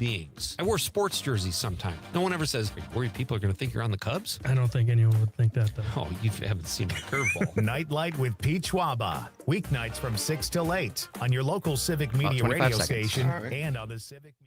beings. I wear sports jerseys sometimes. No one ever says, "Are you worried people are going to think you're on the Cubs?" I don't think anyone would think that, though. Oh, you haven't seen my curveball. Nightlight with Pete Schwaba. Weeknights from 6 till 8 on your local Civic Media radio station and on the Civic Media.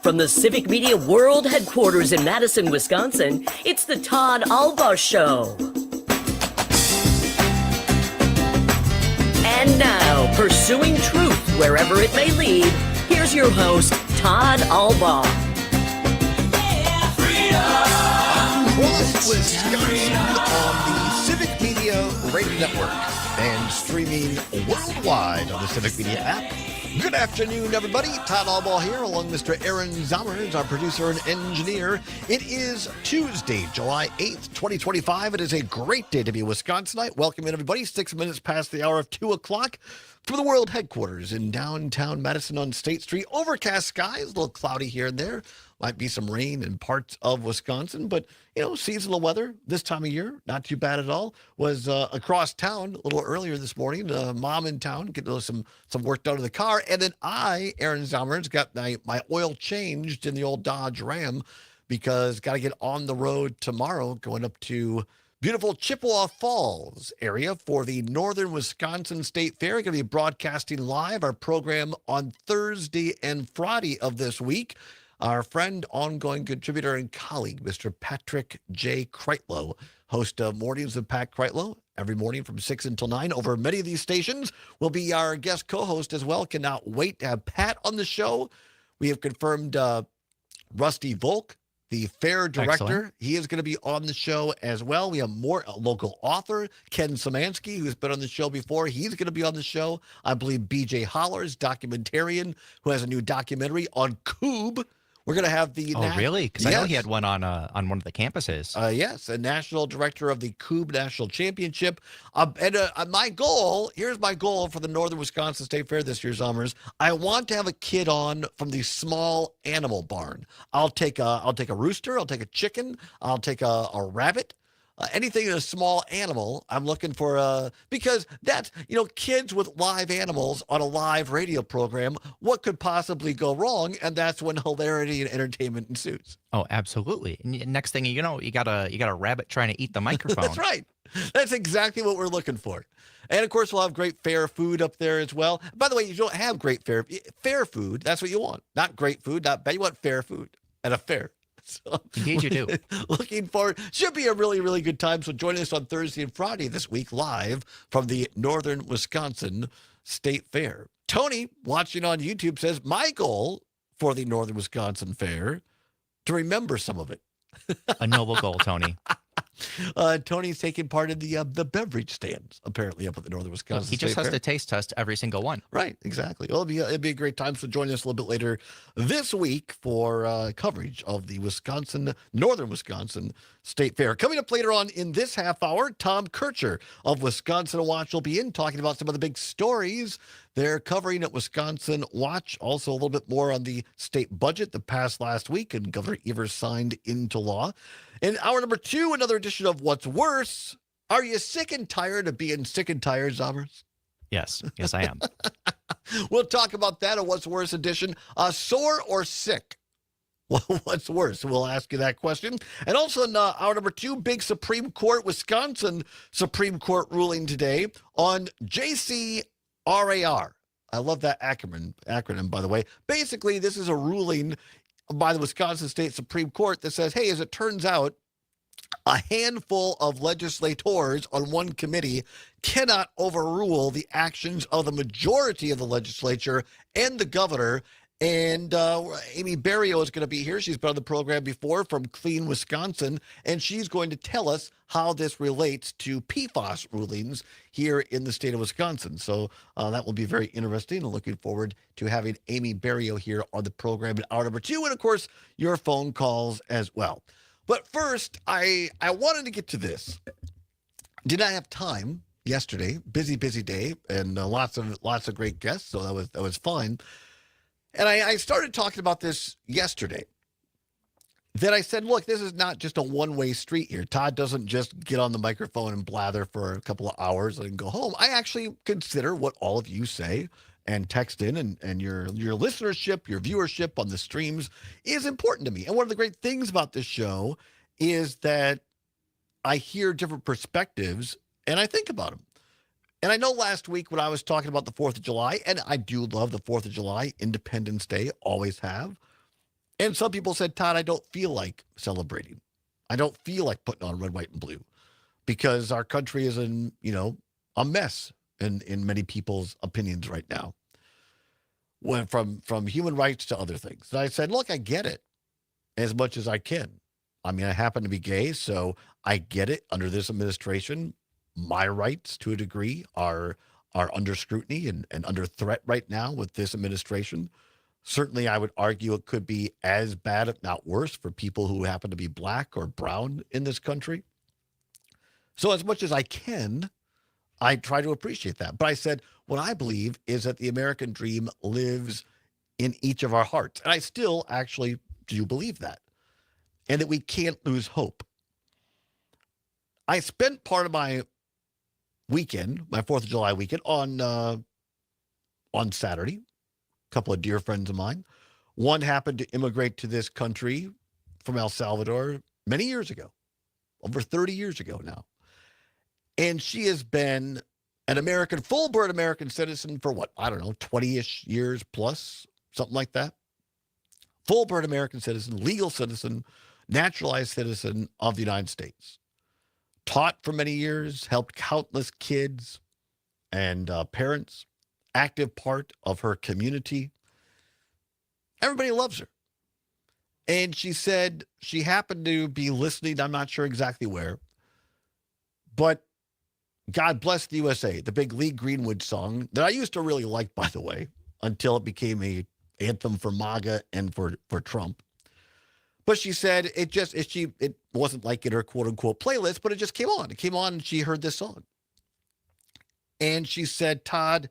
From the Civic Media World Headquarters in Madison, Wisconsin, it's the Todd Allbaugh Show. And now, pursuing truth wherever it may lead, here's your host, Todd Allbaugh. Across Wisconsin on the Civic Media Radio Network and streaming worldwide on the Civic Media app. Good afternoon, everybody. Todd Allbaugh here, along with Mr. Aaron Zommers, our producer and engineer. It is Tuesday, July 8th, 2025. It is a great day to be a Wisconsinite. Welcome in, everybody. 6 minutes past the hour of 2 o'clock from the world headquarters in downtown Madison on State Street. Overcast skies, a little cloudy here and there. Might be some rain in parts of Wisconsin, but, you know, seasonal weather this time of year, not too bad at all. Was across town a little earlier this morning. Mom in town, getting some work done to the car. And then I, Aaron Zommers, got my oil changed in the old Dodge Ram because got to get on the road tomorrow going up to beautiful Chippewa Falls area for the Northern Wisconsin State Fair. Going to be broadcasting live our program on Thursday and Friday of this week. Our friend, ongoing contributor, and colleague, Mr. Patrick J. Kreitlow, host of Mornings with Pat Kreitlow, every morning from 6 until 9 over many of these stations, will be our guest co-host as well. Cannot wait to have Pat on the show. We have confirmed Rusty Volk, the fair director. Excellent. He is going to be on the show as well. We have a local author, Ken Szymanski, who's been on the show before. He's going to be on the show. I believe BJ Hollers, documentarian, who has a new documentary on Coob. We're going to have the... Oh, really? Because I know he had one on one of the campuses. Yes, a national director of the Coob National Championship. My goal, here's my goal for the Northern Wisconsin State Fair this year, Zommers. I want to have a kid on from the small animal barn. I'll take a rooster, I'll take a chicken, I'll take a rabbit. Anything in a small animal, I'm looking for because that's, kids with live animals on a live radio program, what could possibly go wrong? And that's when hilarity and entertainment ensues. Oh, absolutely. And next thing you know, you got a rabbit trying to eat the microphone. That's right. That's exactly what we're looking for. And of course, we'll have great fair food up there as well. By the way, you don't have great fair food. That's what you want. Not great food, not bad. You want fair food at a fair. So, indeed you do. Looking forward. Should be a really, really good time. So join us on Thursday and Friday this week live from the Northern Wisconsin State Fair. Tony, watching on YouTube, says, my goal for the Northern Wisconsin Fair, to remember some of it. A noble goal, Tony. Tony's taking part in the beverage stands, apparently, up at the Northern Wisconsin He just State has Fair. to taste test every single one. Right, exactly. Well, it'd be a great time. So join us a little bit later this week for coverage of the Northern Wisconsin State Fair. Coming up later on in this half hour, Tom Kircher of Wisconsin Watch will be in talking about some of the big stories they're covering at Wisconsin Watch. Also, a little bit more on the state budget that passed last week and Governor Evers signed into law. In hour number 2, another edition of What's Worse. Are you sick and tired of being sick and tired, Zommers? Yes, I am. We'll talk about that, a What's Worse edition. Sore or sick? Well, what's worse? We'll ask you that question. And also in hour number 2, big Wisconsin Supreme Court ruling today on JCRAR. I love that acronym, by the way. Basically, this is a ruling by the Wisconsin State Supreme Court that says, hey, as it turns out, a handful of legislators on one committee cannot overrule the actions of the majority of the legislature and the governor. And Amy Barrio is going to be here. She's been on the program before from Clean Wisconsin, and she's going to tell us how this relates to PFAS rulings here in the state of Wisconsin. So that will be very interesting, and looking forward to having Amy Barrio here on the program in hour number 2, and of course, your phone calls as well. But first, I wanted to get to this. Did not have time yesterday. Busy day, and lots of great guests. So that was fine. And I started talking about this yesterday. Then I said, look, this is not just a one-way street here. Todd doesn't just get on the microphone and blather for a couple of hours and go home. I actually consider what all of you say and text in, and your listenership, your viewership on the streams is important to me. And one of the great things about this show is that I hear different perspectives and I think about them. And I know last week when I was talking about the 4th of July, and I do love the 4th of July, Independence Day, always have. And some people said, Todd, I don't feel like celebrating. I don't feel like putting on red, white, and blue because our country is in, a mess in many people's opinions right now. When from human rights to other things. And I said, look, I get it as much as I can. I mean, I happen to be gay, so I get it. Under this administration, my rights to a degree are under scrutiny and under threat right now with this administration. Certainly, I would argue it could be as bad, if not worse, for people who happen to be black or brown in this country. So as much as I can, I try to appreciate that. But I said, what I believe is that the American dream lives in each of our hearts. And I still actually do believe that. And that we can't lose hope. I spent part of my weekend, my 4th of July weekend, on Saturday. A couple of dear friends of mine. One happened to immigrate to this country from El Salvador many years ago, over 30 years ago now. And she has been an full-blood American citizen for 20-ish years plus, something like that. Full-blood American citizen, legal citizen, naturalized citizen of the United States. Taught for many years, helped countless kids and parents. Active part of her community. Everybody loves her. And she said she happened to be listening, I'm not sure exactly where, but God Bless the USA, the big Lee Greenwood song that I used to really like, by the way, until it became a anthem for MAGA and for Trump. But she said it wasn't like in her quote unquote playlist, but it just came on. It came on and she heard this song. And she said, Todd,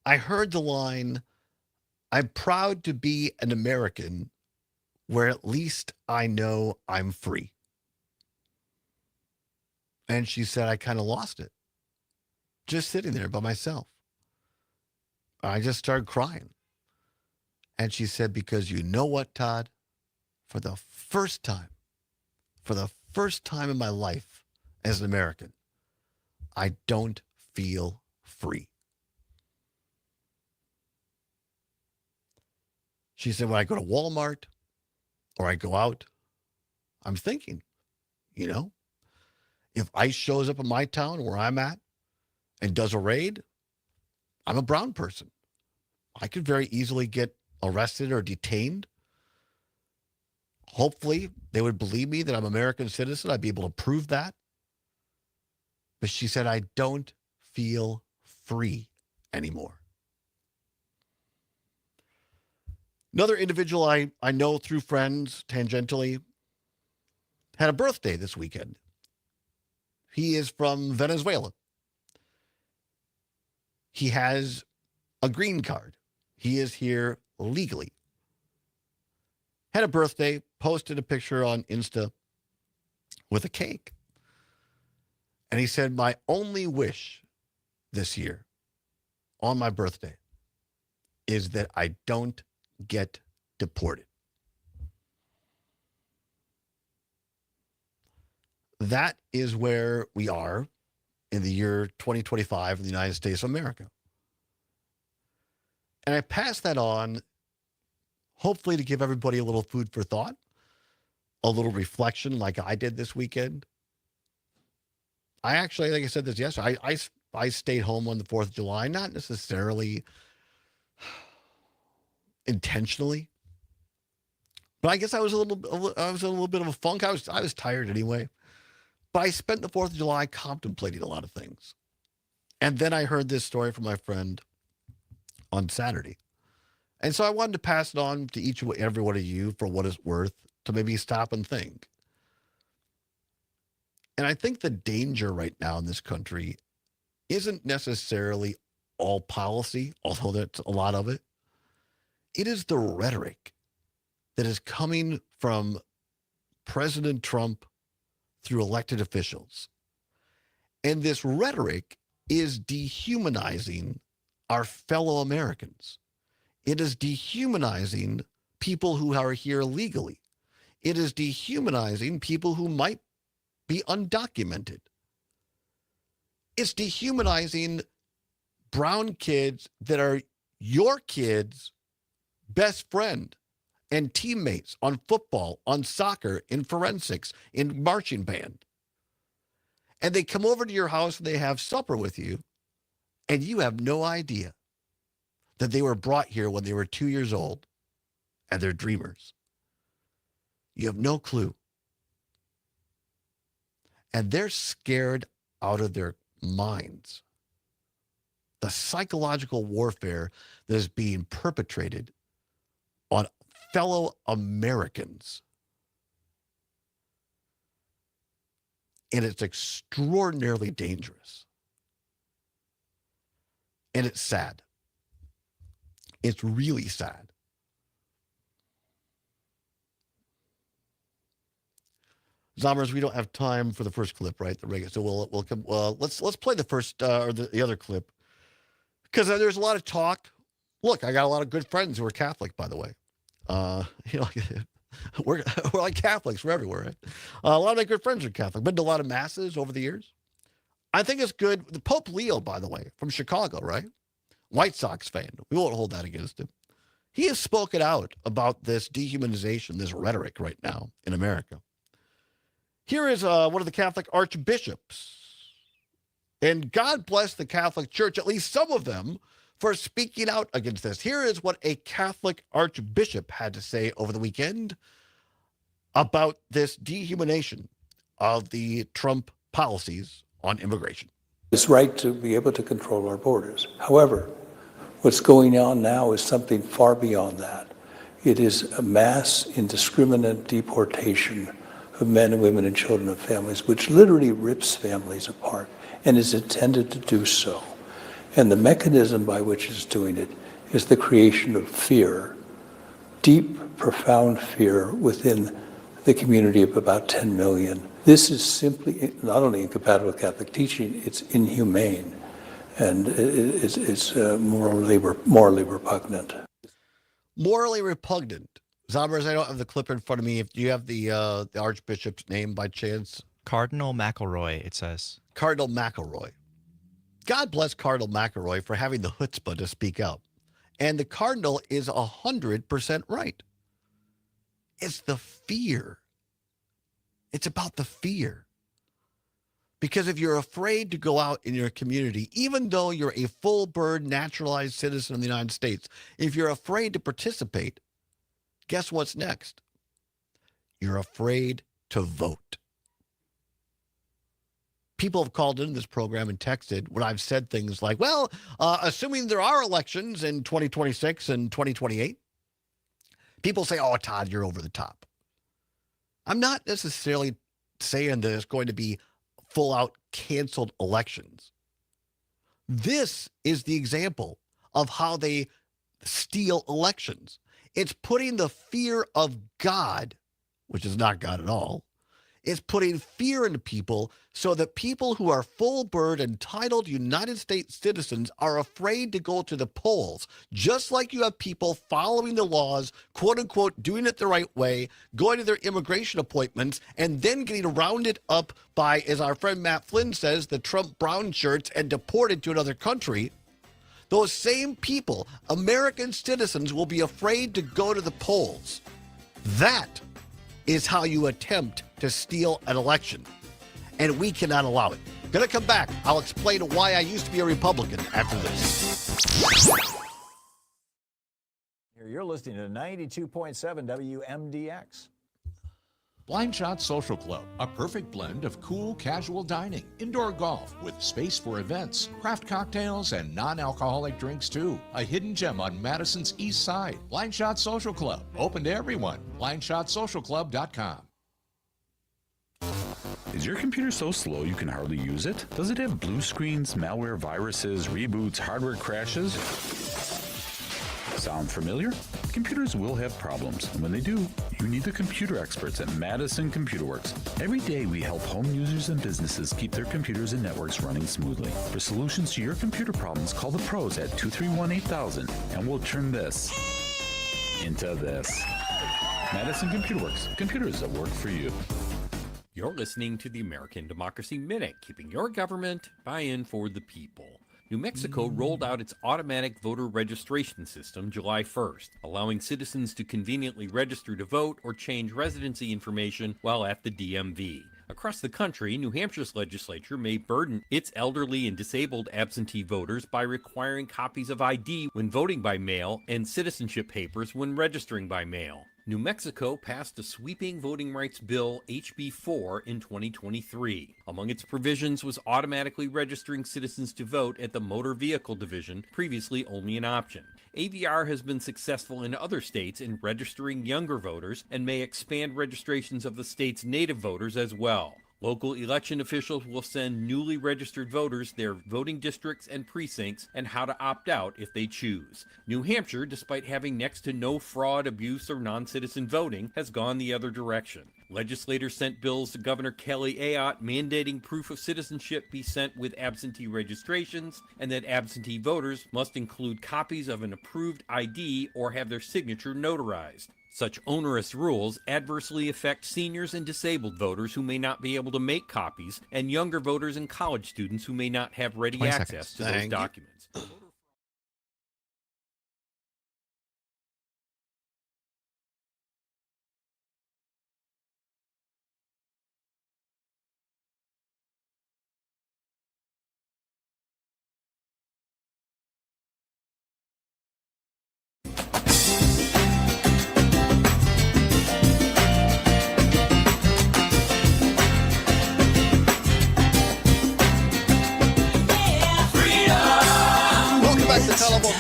I heard the line, I'm proud to be an American where at least I know I'm free. And she said, I kind of lost it. Just sitting there by myself. I just started crying. And she said, because you know what, Todd? For the first time in my life as an American, I don't feel free. She said, when I go to Walmart or I go out, I'm thinking, if ICE shows up in my town where I'm at and does a raid, I'm a brown person. I could very easily get arrested or detained. Hopefully, they would believe me that I'm an American citizen. I'd be able to prove that. But she said, I don't feel free anymore. Another individual I know through friends, tangentially, had a birthday this weekend. He is from Venezuela. He has a green card. He is here legally. Had a birthday, posted a picture on Insta with a cake. And he said, my only wish this year on my birthday is that I don't get deported. That is where we are in the year 2025 in the United States of America. And I pass that on, hopefully to give everybody a little food for thought, a little reflection like I did this weekend. I actually, like I said this yesterday, I stayed home on the 4th of July, not necessarily intentionally, but I guess I was a little bit of a funk. I was tired anyway, but I spent the 4th of July contemplating a lot of things. And then I heard this story from my friend on Saturday. And so I wanted to pass it on to each and every one of you for what it's worth to maybe stop and think. And I think the danger right now in this country isn't necessarily all policy, although that's a lot of it. It is the rhetoric that is coming from President Trump through elected officials. And this rhetoric is dehumanizing our fellow Americans. It is dehumanizing people who are here legally. It is dehumanizing people who might be undocumented. It's dehumanizing brown kids that are your kids' best friend and teammates on football, on soccer, in forensics, in marching band. And they come over to your house and they have supper with you, and you have no idea that they were brought here when they were 2 years old and they're dreamers. You have no clue. And they're scared out of their minds. The psychological warfare that is being perpetrated on fellow Americans. And it's extraordinarily dangerous. And it's sad. It's really sad. Zombers, we don't have time for the first clip, right? The regular. So we'll come. Let's play the first or the other clip, because there's a lot of talk. Look, I got a lot of good friends who are Catholic, by the way. We're like Catholics. We're everywhere, right? A lot of my good friends are Catholic. Been to a lot of masses over the years. I think it's good. The Pope Leo, by the way, from Chicago, right? White Sox fan. We won't hold that against him. He has spoken out about this dehumanization, this rhetoric right now in America. Here is one of the Catholic archbishops. And God bless the Catholic Church, at least some of them, for speaking out against this. Here is what a Catholic archbishop had to say over the weekend about this dehumanization of the Trump policies on immigration. It's right to be able to control our borders. However, what's going on now is something far beyond that. It is a mass indiscriminate deportation of men and women and children of families, which literally rips families apart and is intended to do so. And the mechanism by which it's doing it is the creation of fear, deep, profound fear within the community of about 10 million. This is simply not only incompatible with Catholic teaching, it's inhumane, and it's morally repugnant. Morally repugnant. Zombers, I don't have the clip in front of me. Do you have the Archbishop's name by chance? Cardinal McElroy, it says. Cardinal McElroy. God bless Cardinal McElroy for having the chutzpah to speak out. And the Cardinal is 100% right. It's the fear. It's about the fear. Because if you're afraid to go out in your community, even though you're a full-bird naturalized citizen of the United States, if you're afraid to participate, guess what's next? You're afraid to vote. People have called into this program and texted when I've said things like, well, assuming there are elections in 2026 and 2028, people say, oh, Todd, you're over the top. I'm not necessarily saying that it's going to be full-out canceled elections. This is the example of how they steal elections. It's putting the fear of God, which is not God at all, it's putting fear into people so that people who are full-bird entitled United States citizens are afraid to go to the polls. Just like you have people following the laws, quote-unquote, doing it the right way, going to their immigration appointments, and then getting rounded up by, as our friend Matt Flynn says, the Trump brown shirts and deported to another country. Those same people, American citizens, will be afraid to go to the polls. That is how you attempt to steal an election. And we cannot allow it. Gonna come back. I'll explain why I used to be a Republican after this. You're listening to 92.7 WMDX. Blind Shot Social Club, a perfect blend of cool, casual dining, indoor golf with space for events, craft cocktails, and non-alcoholic drinks too. A hidden gem on Madison's East Side. Blind Shot Social Club, open to everyone. BlindShotSocialClub.com. Is your computer so slow you can hardly use it? Does it have blue screens, malware, viruses, reboots, hardware crashes? Sound familiar? Computers will have problems, and when they do, you need the computer experts at Madison Computer Works. Every day we help home users and businesses keep their computers and networks running smoothly. For solutions to your computer problems, call the pros at 231-8000, and we'll turn this into this. Madison Computer Works, computers that work for you. You're listening to the American Democracy Minute, keeping your government buy-in for the people. New Mexico rolled out its automatic voter registration system July 1st, allowing citizens to conveniently register to vote or change residency information while at the DMV. Across the country, New Hampshire's legislature may burden its elderly and disabled absentee voters by requiring copies of ID when voting by mail and citizenship papers when registering by mail. New Mexico passed a sweeping voting rights bill, HB 4, in 2023. Among its provisions was automatically registering citizens to vote at the Motor Vehicle Division, previously only an option. AVR has been successful in other states in registering younger voters and may expand registrations of the state's native voters as well. Local election officials will send newly registered voters their voting districts and precincts and how to opt out if they choose. New Hampshire, despite having next to no fraud, abuse, or non-citizen voting, has gone the other direction. Legislators sent bills to Governor Kelly Ayotte mandating proof of citizenship be sent with absentee registrations and that absentee voters must include copies of an approved ID or have their signature notarized. Such onerous rules adversely affect seniors and disabled voters who may not be able to make copies, and younger voters and college students who may not have ready access to those documents.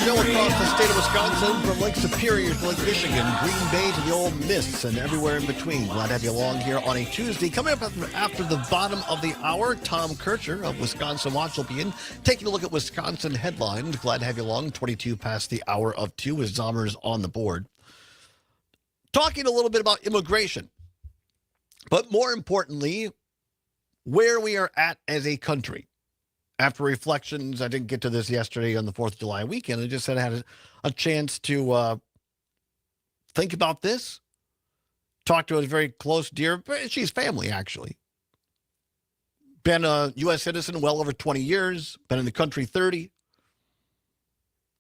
Show across the state of Wisconsin, from Lake Superior to Lake Michigan, Green Bay to the Old Miss, and everywhere in between. Glad to have you along here on a Tuesday. Coming up after the bottom of the hour, Tom Kircher of Wisconsin Watch will be in, taking a look at Wisconsin headlines. Glad to have you along. 22 past the hour of 2 as Zomer's on the board. Talking a little bit about immigration, but more importantly, where we are at as a country. After reflections, I didn't get to this yesterday on the 4th of July weekend. I just said I had a chance to think about this. Talk to a very close, dear, she's family, actually. Been a U.S. citizen well over 20 years. Been in the country 30.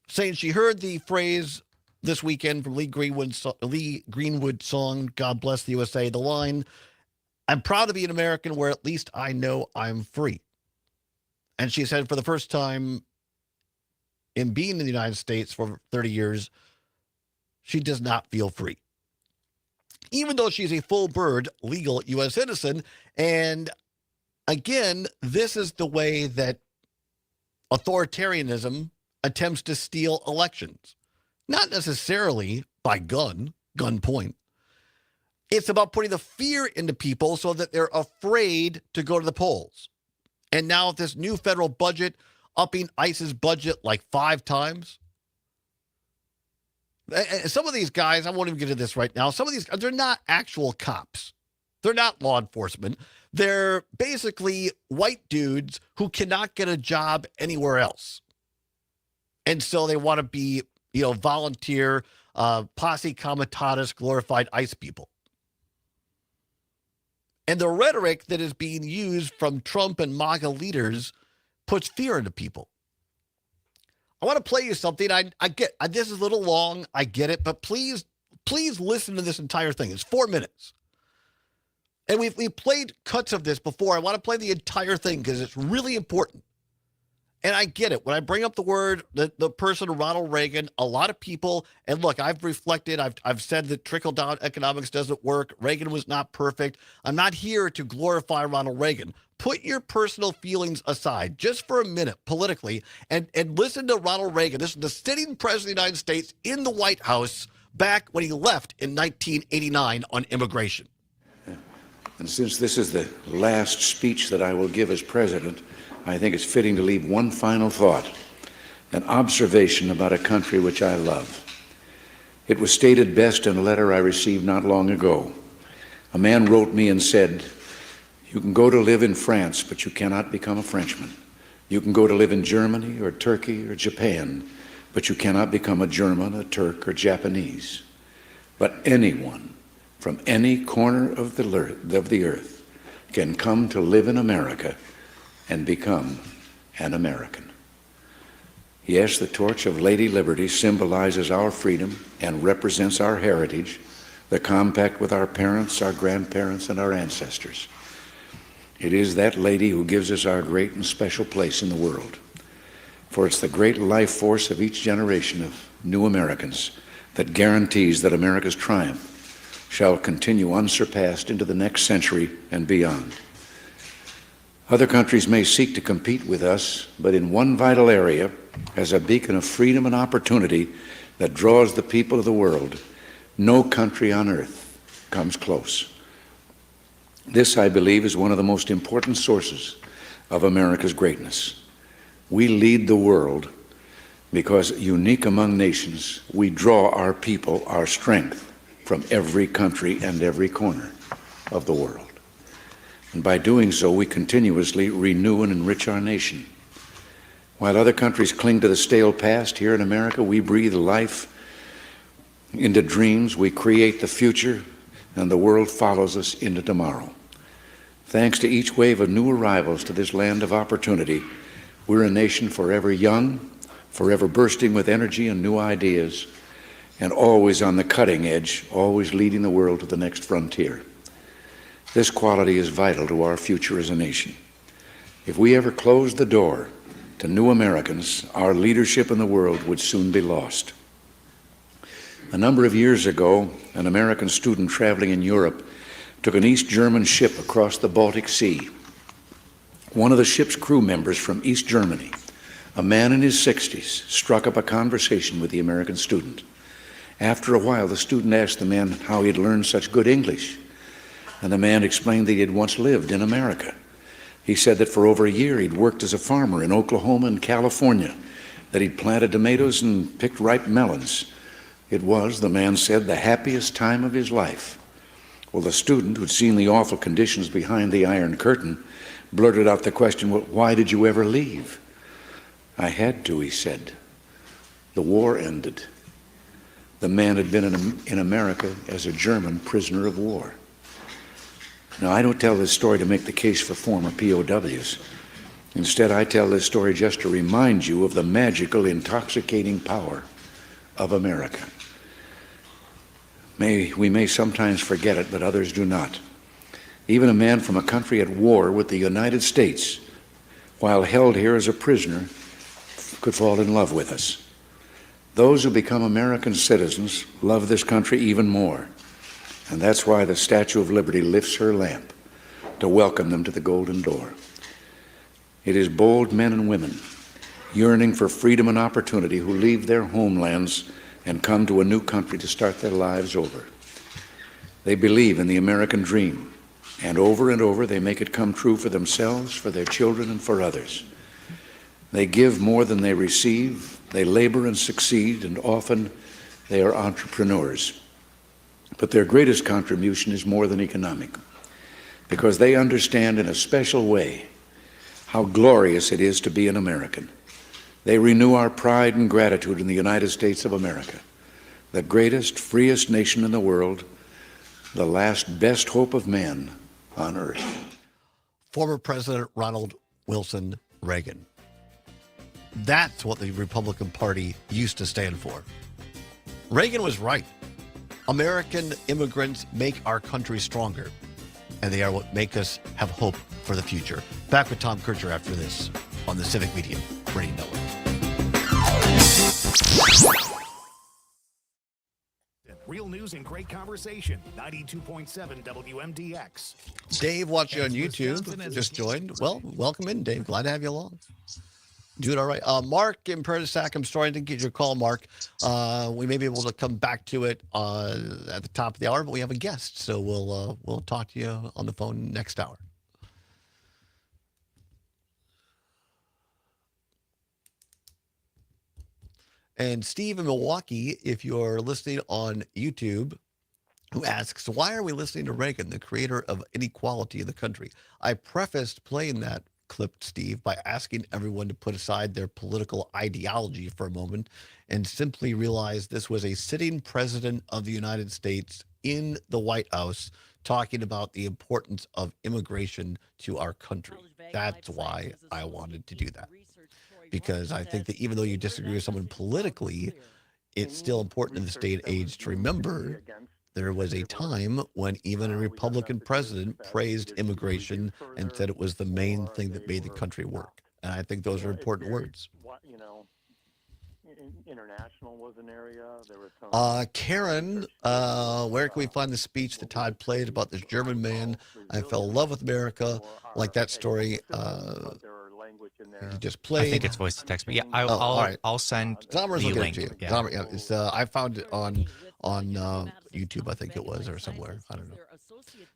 Saying she heard the phrase this weekend from Lee Greenwood's song, God Bless the USA, the line, I'm proud to be an American where at least I know I'm free. And she said for the first time in being in the United States for 30 years, she does not feel free. Even though she's a full bird legal U.S. citizen. And again, this is the way that authoritarianism attempts to steal elections. Not necessarily by gunpoint. It's about putting the fear into people so that they're afraid to go to the polls. And now with this new federal budget, upping ICE's budget like 5 times. Some of these guys, I won't even get into this right now. Some of these, they're not actual cops. They're not law enforcement. They're basically white dudes who cannot get a job anywhere else. And so they want to be, volunteer, posse comitatus, glorified ICE people. And the rhetoric that is being used from Trump and MAGA leaders puts fear into people. I want to play you something. I get this is a little long. I get it, but please listen to this entire thing. It's 4 minutes. And we've played cuts of this before. I want to play the entire thing because it's really important. And I get it. When I bring up the person Ronald Reagan, a lot of people, and look, I've reflected, I've said that trickle-down economics doesn't work. Reagan was not perfect. I'm not here to glorify Ronald Reagan. Put your personal feelings aside just for a minute politically and listen to Ronald Reagan. This is the sitting president of the United States in the White House back when he left in 1989 on immigration. And since this is the last speech that I will give as president, I think it's fitting to leave one final thought, an observation about a country which I love. It was stated best in a letter I received not long ago. A man wrote me and said, "You can go to live in France, but you cannot become a Frenchman. You can go to live in Germany or Turkey or Japan, but you cannot become a German, a Turk, or Japanese. But anyone from any corner of the earth can come to live in America and become an American." Yes, the torch of Lady Liberty symbolizes our freedom and represents our heritage, the compact with our parents, our grandparents, and our ancestors. It is that lady who gives us our great and special place in the world. For it's the great life force of each generation of new Americans that guarantees that America's triumph shall continue unsurpassed into the next century and beyond. Other countries may seek to compete with us, but in one vital area, as a beacon of freedom and opportunity that draws the people of the world, no country on earth comes close. This, I believe, is one of the most important sources of America's greatness. We lead the world because, unique among nations, we draw our people, our strength, from every country and every corner of the world. And by doing so, we continuously renew and enrich our nation. While other countries cling to the stale past, here in America, we breathe life into dreams, we create the future, and the world follows us into tomorrow. Thanks to each wave of new arrivals to this land of opportunity, we're a nation forever young, forever bursting with energy and new ideas, and always on the cutting edge, always leading the world to the next frontier. This quality is vital to our future as a nation. If we ever closed the door to new Americans, our leadership in the world would soon be lost. A number of years ago, an American student traveling in Europe took an East German ship across the Baltic Sea. One of the ship's crew members from East Germany, a man in his 60s, struck up a conversation with the American student. After a while, the student asked the man how he had learned such good English, and the man explained that he had once lived in America. He said that for over a year he'd worked as a farmer in Oklahoma and California, that he'd planted tomatoes and picked ripe melons. It was, the man said, the happiest time of his life. Well, the student, who'd seen the awful conditions behind the Iron Curtain, blurted out the question, "Well, why did you ever leave?" "I had to," he said. "The war ended." The man had been in America as a German prisoner of war. Now, I don't tell this story to make the case for former POWs. Instead, I tell this story just to remind you of the magical, intoxicating power of America. We may sometimes forget it, but others do not. Even a man from a country at war with the United States, while held here as a prisoner, could fall in love with us. Those who become American citizens love this country even more. And that's why the Statue of Liberty lifts her lamp to welcome them to the Golden Door. It is bold men and women yearning for freedom and opportunity who leave their homelands and come to a new country to start their lives over. They believe in the American dream, and over they make it come true for themselves, for their children, and for others. They give more than they receive, they labor and succeed, and often they are entrepreneurs. But their greatest contribution is more than economic, because they understand in a special way how glorious it is to be an American. They renew our pride and gratitude in the United States of America, the greatest, freest nation in the world, the last best hope of man on earth. Former President Ronald Wilson Reagan. That's what the Republican Party used to stand for. Reagan was right. American immigrants make our country stronger, and they are what make us have hope for the future. Back with Tom Kircher after this on the Civic Media Radio Network. Real news and great conversation. 92.7 WMDX. Dave watching on YouTube just joined. Well, welcome in, Dave. Glad to have you along. Doing all right. Mark in Perdisac, I'm sorry I didn't get your call, Mark. We may be able to come back to it at the top of the hour, but we have a guest, so we'll talk to you on the phone next hour. And Steve in Milwaukee, if you're listening on YouTube, who asks, why are we listening to Reagan, the creator of inequality in the country? I prefaced playing that clip, Steve, by asking everyone to put aside their political ideology for a moment and simply realize this was a sitting president of the United States in the White House talking about the importance of immigration to our country. That's why I wanted to do that. Because I think that even though you disagree with someone politically, it's still important in this day and age to remember there was a time when even a Republican president praised immigration and said it was the main thing that made the country work. And I think those are important words. You know, international was an area. There was some. Karen, where can we find the speech that Todd played about this German man? I fell in love with America, like that story. He just played. I think it's voice to text, but yeah, I'll send Zomer's the looking link. at you. Yeah. Zomer, yeah, it's, I found it on YouTube, I think it was, or somewhere. I don't know.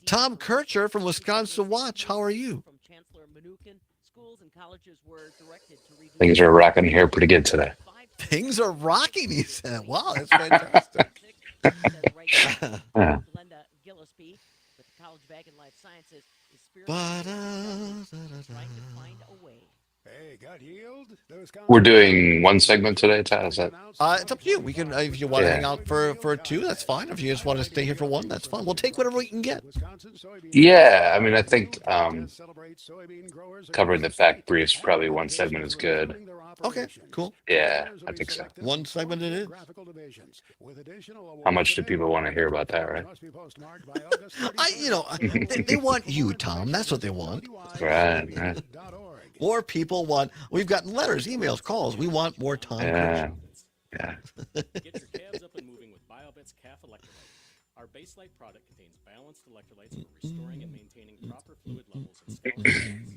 Tom Kircher from Wisconsin Watch. How are you? Things are rocking here pretty good today. Things are rocking, he said. Wow, that's fantastic. Yeah. Hey, got healed? We're doing one segment today, Todd. Is that? It's up to you. We can, if you want to hang out for two, that's fine. If you just want to stay here for one, that's fine. We'll take whatever we can get. Yeah, I mean, I think covering the fact briefs, probably one segment is good. Okay, cool. Yeah, I think so. One segment it is. How much do people want to hear about that, right? They want you, Tom. That's what they want. Right. More people want. We've gotten letters, emails, calls. We want more Tom. Yeah. Get your calves up and moving with BioVet's Calf Electrolyte. Our Baselite product contains balanced electrolytes for restoring and maintaining proper fluid levels in skeletal muscles.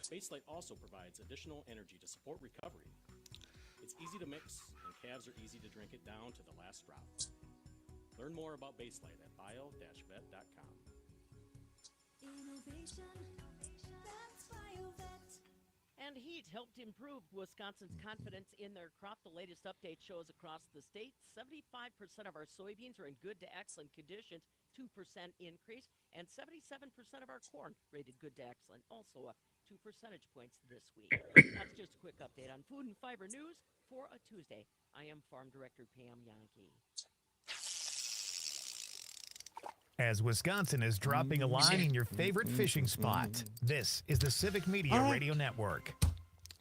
Baselite also provides additional energy to support recovery. It's easy to mix, and calves are easy to drink it down to the last drop. Learn more about Baselite at bio-vet.com. Innovation, that's BioVet. And heat helped improve Wisconsin's confidence in their crop. The latest update shows across the state, 75% of our soybeans are in good to excellent conditions, 2% increase, and 77% of our corn rated good to excellent, also up 2 percentage points this week. That's just a quick update on food and fiber news for a Tuesday. I am Farm Director Pam Yankee. As Wisconsin is dropping a line in your favorite fishing spot, this is the Civic Media Radio Network.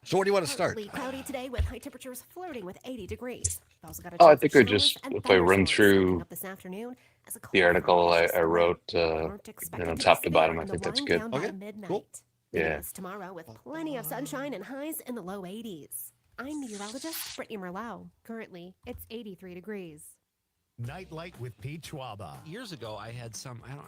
So where do you want to start? Partly cloudy today with high temperatures flirting with 80 degrees. We've also got a Oh, I chance think of we just, showers and if I run thunderstorms through coming up this afternoon as a the article I cold wrote, aren't expected top to stay bottom, I and think the that's wind good. down by Okay, midnight. cool. The Yeah. news tomorrow with plenty of sunshine and highs in the low 80s. I'm meteorologist Brittany Merlau. Currently, it's 83 degrees. Nightlight with Pete Schwaba. Years ago, I had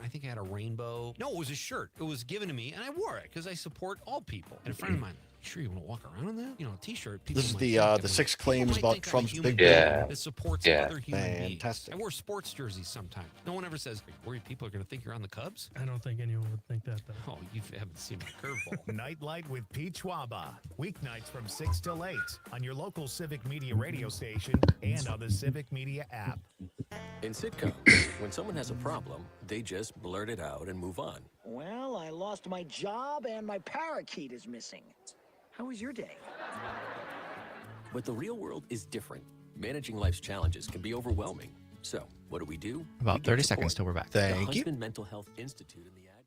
I think I had a rainbow. No, it was a shirt. It was given to me, and I wore it because I support all people. And a friend of mine, you sure you want to walk around in that? You know, a T-shirt. This is might the think of 6 me. claims People might about think I'm a Trump's human big being Yeah. that supports Yeah. other human beings. Fantastic. I wear sports jerseys sometimes. No one ever says, "Are you worried people are going to think you're on the Cubs?" I don't think anyone would think that, though. Oh, you haven't seen my curveball. Nightlight with Pete Schwaba. Weeknights from 6 till 8 on your local Civic Media radio station and on the Civic Media app. In sitcoms, when someone has a problem, they just blurt it out and move on. Well, I lost my job and my parakeet is missing. How was your day? But the real world is different. Managing life's challenges can be overwhelming. So, what do? We About get 30 support. seconds till we're back. The Thank you. Husband Mental Health Institute in the ad.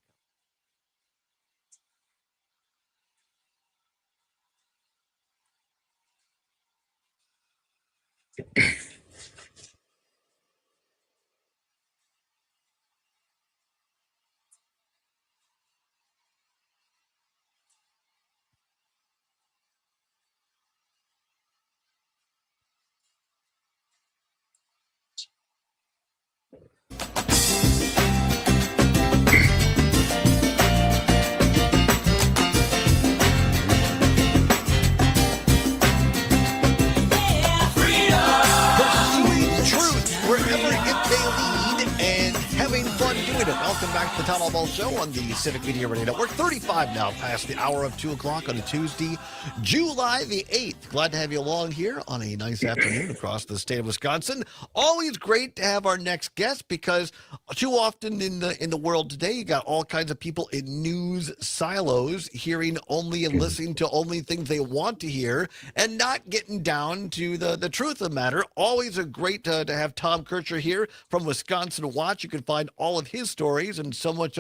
The Todd Allbaugh Show on the Civic Media Radio Network. 35 now past the hour of 2 o'clock on a Tuesday, July the 8th. Glad to have you along here on a nice afternoon across the state of Wisconsin. Always great to have our next guest because too often in the world today, you got all kinds of people in news silos hearing only and listening to only things they want to hear and not getting down to the truth of the matter. Always a great to have Tom Kircher here from Wisconsin Watch. You can find all of his stories and so many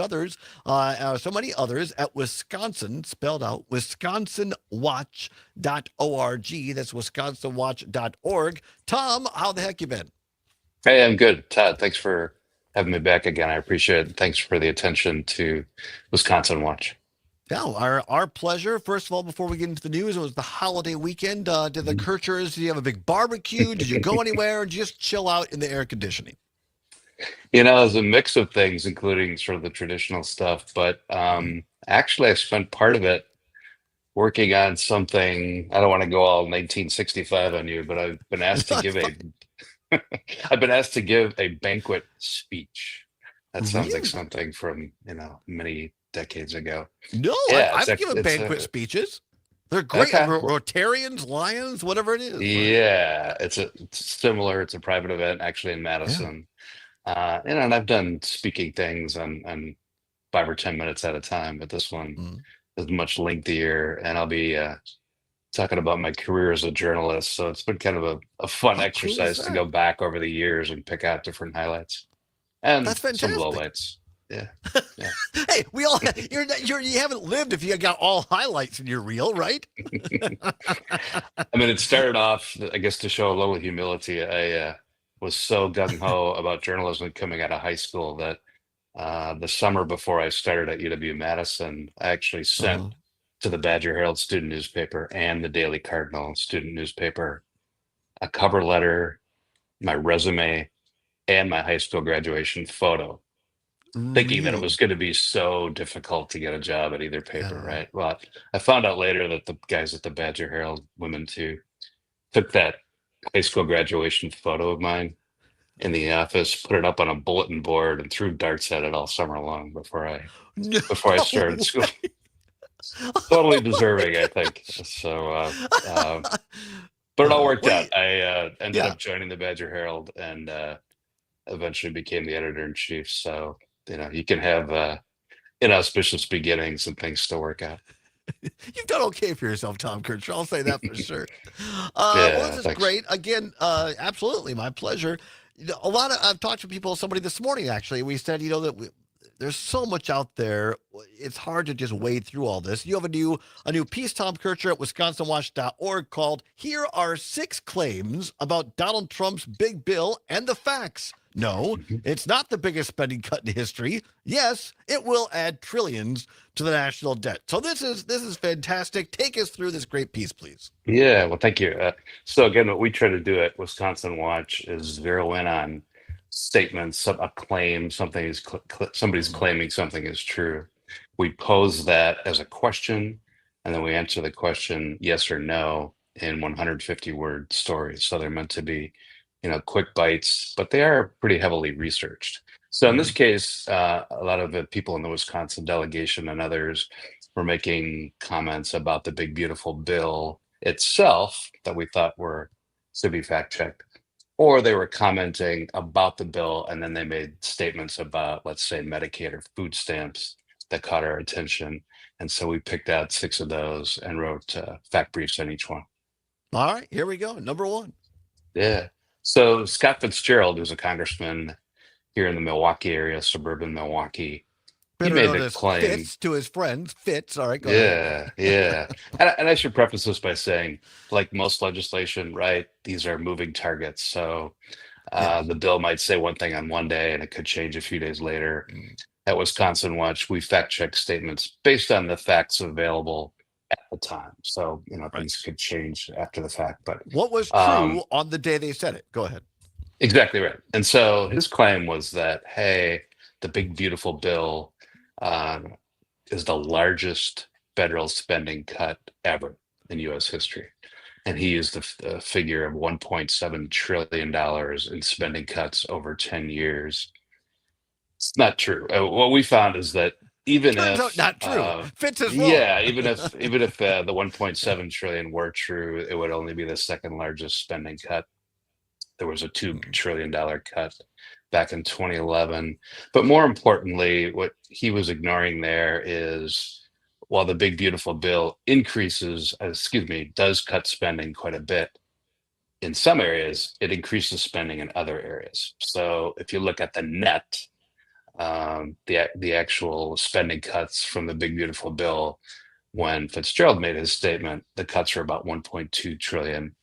others at Wisconsin, spelled out, wisconsinwatch.org. That's wisconsinwatch.org. Tom, how the heck you been? Hey, I'm good. Todd, thanks for having me back again. I appreciate it. Thanks for the attention to Wisconsin Watch. Yeah, our pleasure. First of all, before we get into the news, it was the holiday weekend. Did the Kirchers, did you have a big barbecue? Did you go anywhere or just chill out in the air conditioning? You know, it was a mix of things, including sort of the traditional stuff. But actually, I spent part of it working on something. I don't want to go all 1965 on you, but I've been asked to give I've been asked to give a banquet speech. That sounds like something from, many decades ago. No, Yeah, I've given banquet speeches. They're great. Okay. Rotarians, Lions, whatever it is. Yeah, it's similar. It's a private event actually in Madison. And I've done speaking things on 5 or 10 minutes at a time, but this one is much lengthier, and I'll be talking about my career as a journalist. So it's been kind of a fun exercise to go back over the years and pick out different highlights and That's fantastic. some lowlights. Yeah. Hey, we all you haven't lived if you got all highlights in your reel, right? I mean, it started off, I guess, to show a little humility. I was so gung-ho about journalism coming out of high school that the summer before I started at UW-Madison, I actually sent to the Badger Herald student newspaper and the Daily Cardinal student newspaper a cover letter, my resume, and my high school graduation photo, thinking that it was going to be so difficult to get a job at either paper, right? Well, I found out later that the guys at the Badger Herald, women too, took that high school graduation photo of mine in the office, put it up on a bulletin board, and threw darts at it all summer long before I started school. Totally deserving, I think. So, but it all worked out. I ended up joining the Badger Herald and eventually became the editor-in-chief. So, you can have inauspicious beginnings and things still work out. You've done okay for yourself, Tom Kircher. I'll say that for sure. This is great. Again, absolutely, my pleasure. I've talked to people, somebody this morning, actually. We said, that there's so much out there. It's hard to just wade through all this. You have a new piece, Tom Kircher, at wisconsinwatch.org called "Here Are 6 Claims About Donald Trump's Big Bill and the Facts." No, it's not the biggest spending cut in history. Yes, it will add trillions to the national debt. So this is fantastic. Take us through this great piece, please. Yeah, well, thank you. So again, what we try to do at Wisconsin Watch is zero in on statements, a claim, somebody's claiming something is true. We pose that as a question, and then we answer the question yes or no in 150-word stories. So they're meant to be, quick bites, but they are pretty heavily researched. So in this case, a lot of the people in the Wisconsin delegation and others were making comments about the big, beautiful bill itself that we thought should be fact-checked. Or they were commenting about the bill, and then they made statements about, let's say, Medicaid or food stamps that caught our attention. And so we picked out 6 of those and wrote fact briefs on each one. All right, here we go. Number 1. Yeah. So Scott Fitzgerald, who's a congressman here in the Milwaukee area, suburban Milwaukee, he made the claim. Fitz to his friends. Fitz. All right, go ahead. Yeah. And I should preface this by saying, like most legislation, right, these are moving targets. So the bill might say one thing on one day and it could change a few days later. At Wisconsin Watch, we fact check statements based on the facts available at the time. So, things could change after the fact. But what was true on the day they said it? Go ahead. Exactly right. And so his claim was that, hey, the big, beautiful bill is the largest federal spending cut ever in U.S. history. And he used the figure of $1.7 trillion in spending cuts over 10 years. It's not true. What we found is that even Turns out if, not true. Fitz is wrong. yeah, even if the 1.7 trillion were true, it would only be the second largest spending cut. There was a $2 trillion cut back in 2011. But more importantly, what he was ignoring there is while the big beautiful bill does cut spending quite a bit. In some areas, it increases spending in other areas. So if you look at the net, the actual spending cuts from the big beautiful bill, when Fitzgerald made his statement, the cuts were about 1.2 trillion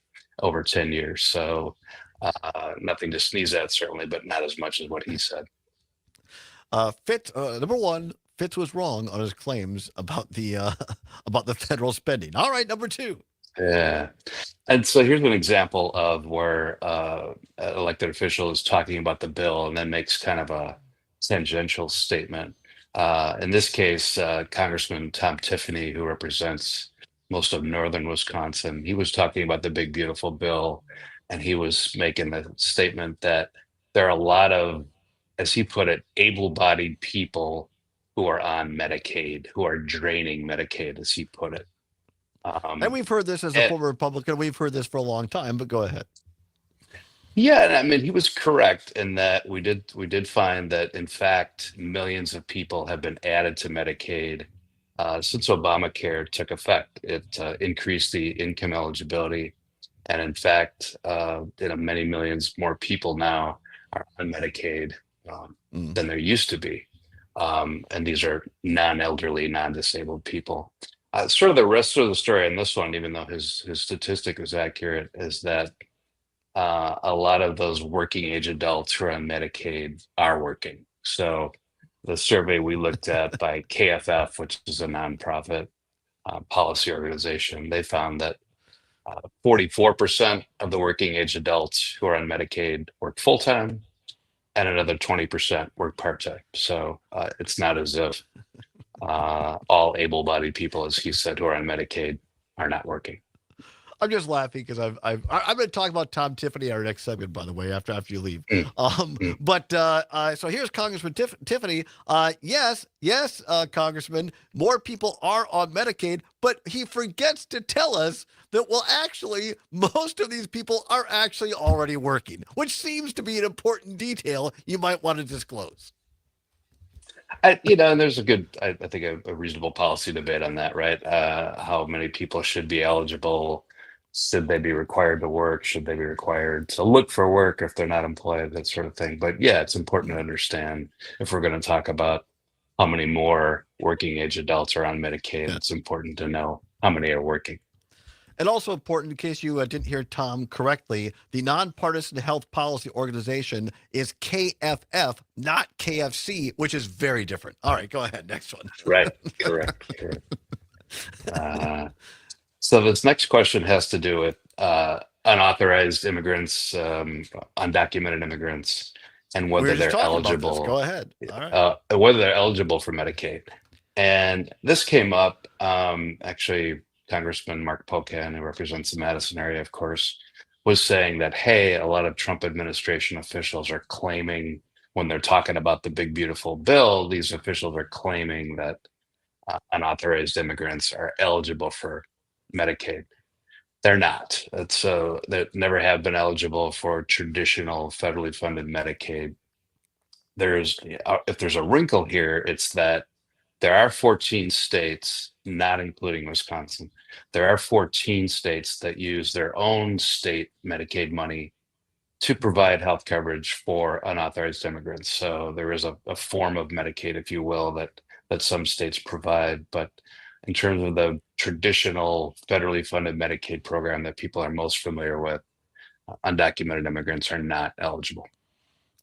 over 10 years. So nothing to sneeze at, certainly, but not as much as what he said. Number one, Fitz was wrong on his claims about the federal spending. All right, number two. Yeah. And so here's an example of where an elected official is talking about the bill and then makes kind of a tangential statement. In this case, Congressman Tom Tiffany, who represents most of northern Wisconsin, he was talking about the big beautiful bill, and he was making the statement that there are a lot of, as he put it, able-bodied people who are on Medicaid, who are draining Medicaid, as he put it. And we've heard this as a former Republican. We've heard this for a long time, but go ahead. Yeah, and I mean, he was correct in that we did find that, in fact, millions of people have been added to Medicaid since Obamacare took effect. It increased the income eligibility, and in fact, many millions more people now are on Medicaid than there used to be, and these are non-elderly, non-disabled people. Sort of the rest of the story on this one, even though his statistic is accurate, is that a lot of those working age adults who are on Medicaid are working. So the survey we looked at by KFF, which is a nonprofit policy organization, they found that 44% of the working age adults who are on Medicaid work full-time, and another 20% work part-time. So it's not as if all able-bodied people, as he said, who are on Medicaid are not working. I'm just laughing because I'm going to talk about Tom Tiffany in our next segment, by the way, after you leave. But so here's Congressman Tiffany. Yes, Congressman, more people are on Medicaid, but he forgets to tell us that, well, actually, most of these people are actually already working, which seems to be an important detail you might want to disclose. And there's I think a reasonable policy debate on that, right? How many people should be eligible? Should they be required to work? Should they be required to look for work if they're not employed? That sort of thing. But yeah, it's important to understand if we're going to talk about how many more working age adults are on Medicaid, it's important to know how many are working. And also important, in case you didn't hear Tom correctly, the Nonpartisan Health Policy Organization is KFF, not KFC, which is very different. All right, go ahead. Next one. Right. Correct. So this next question has to do with unauthorized immigrants, undocumented immigrants, and whether they're eligible. Go ahead. All right. Whether they're eligible for Medicaid. And this came up, actually, Congressman Mark Pocan, who represents the Madison area, of course, was saying that, hey, a lot of Trump administration officials are claiming, when they're talking about the big, beautiful bill, these officials are claiming that unauthorized immigrants are eligible for Medicaid. They're not. So they never have been eligible for traditional federally funded Medicaid. If there's a wrinkle here, it's that there are 14 states, not including Wisconsin. There are 14 states that use their own state Medicaid money to provide health coverage for unauthorized immigrants. So there is a form of Medicaid, if you will, that some states provide. But in terms of the traditional federally funded Medicaid program that people are most familiar with, undocumented immigrants are not eligible.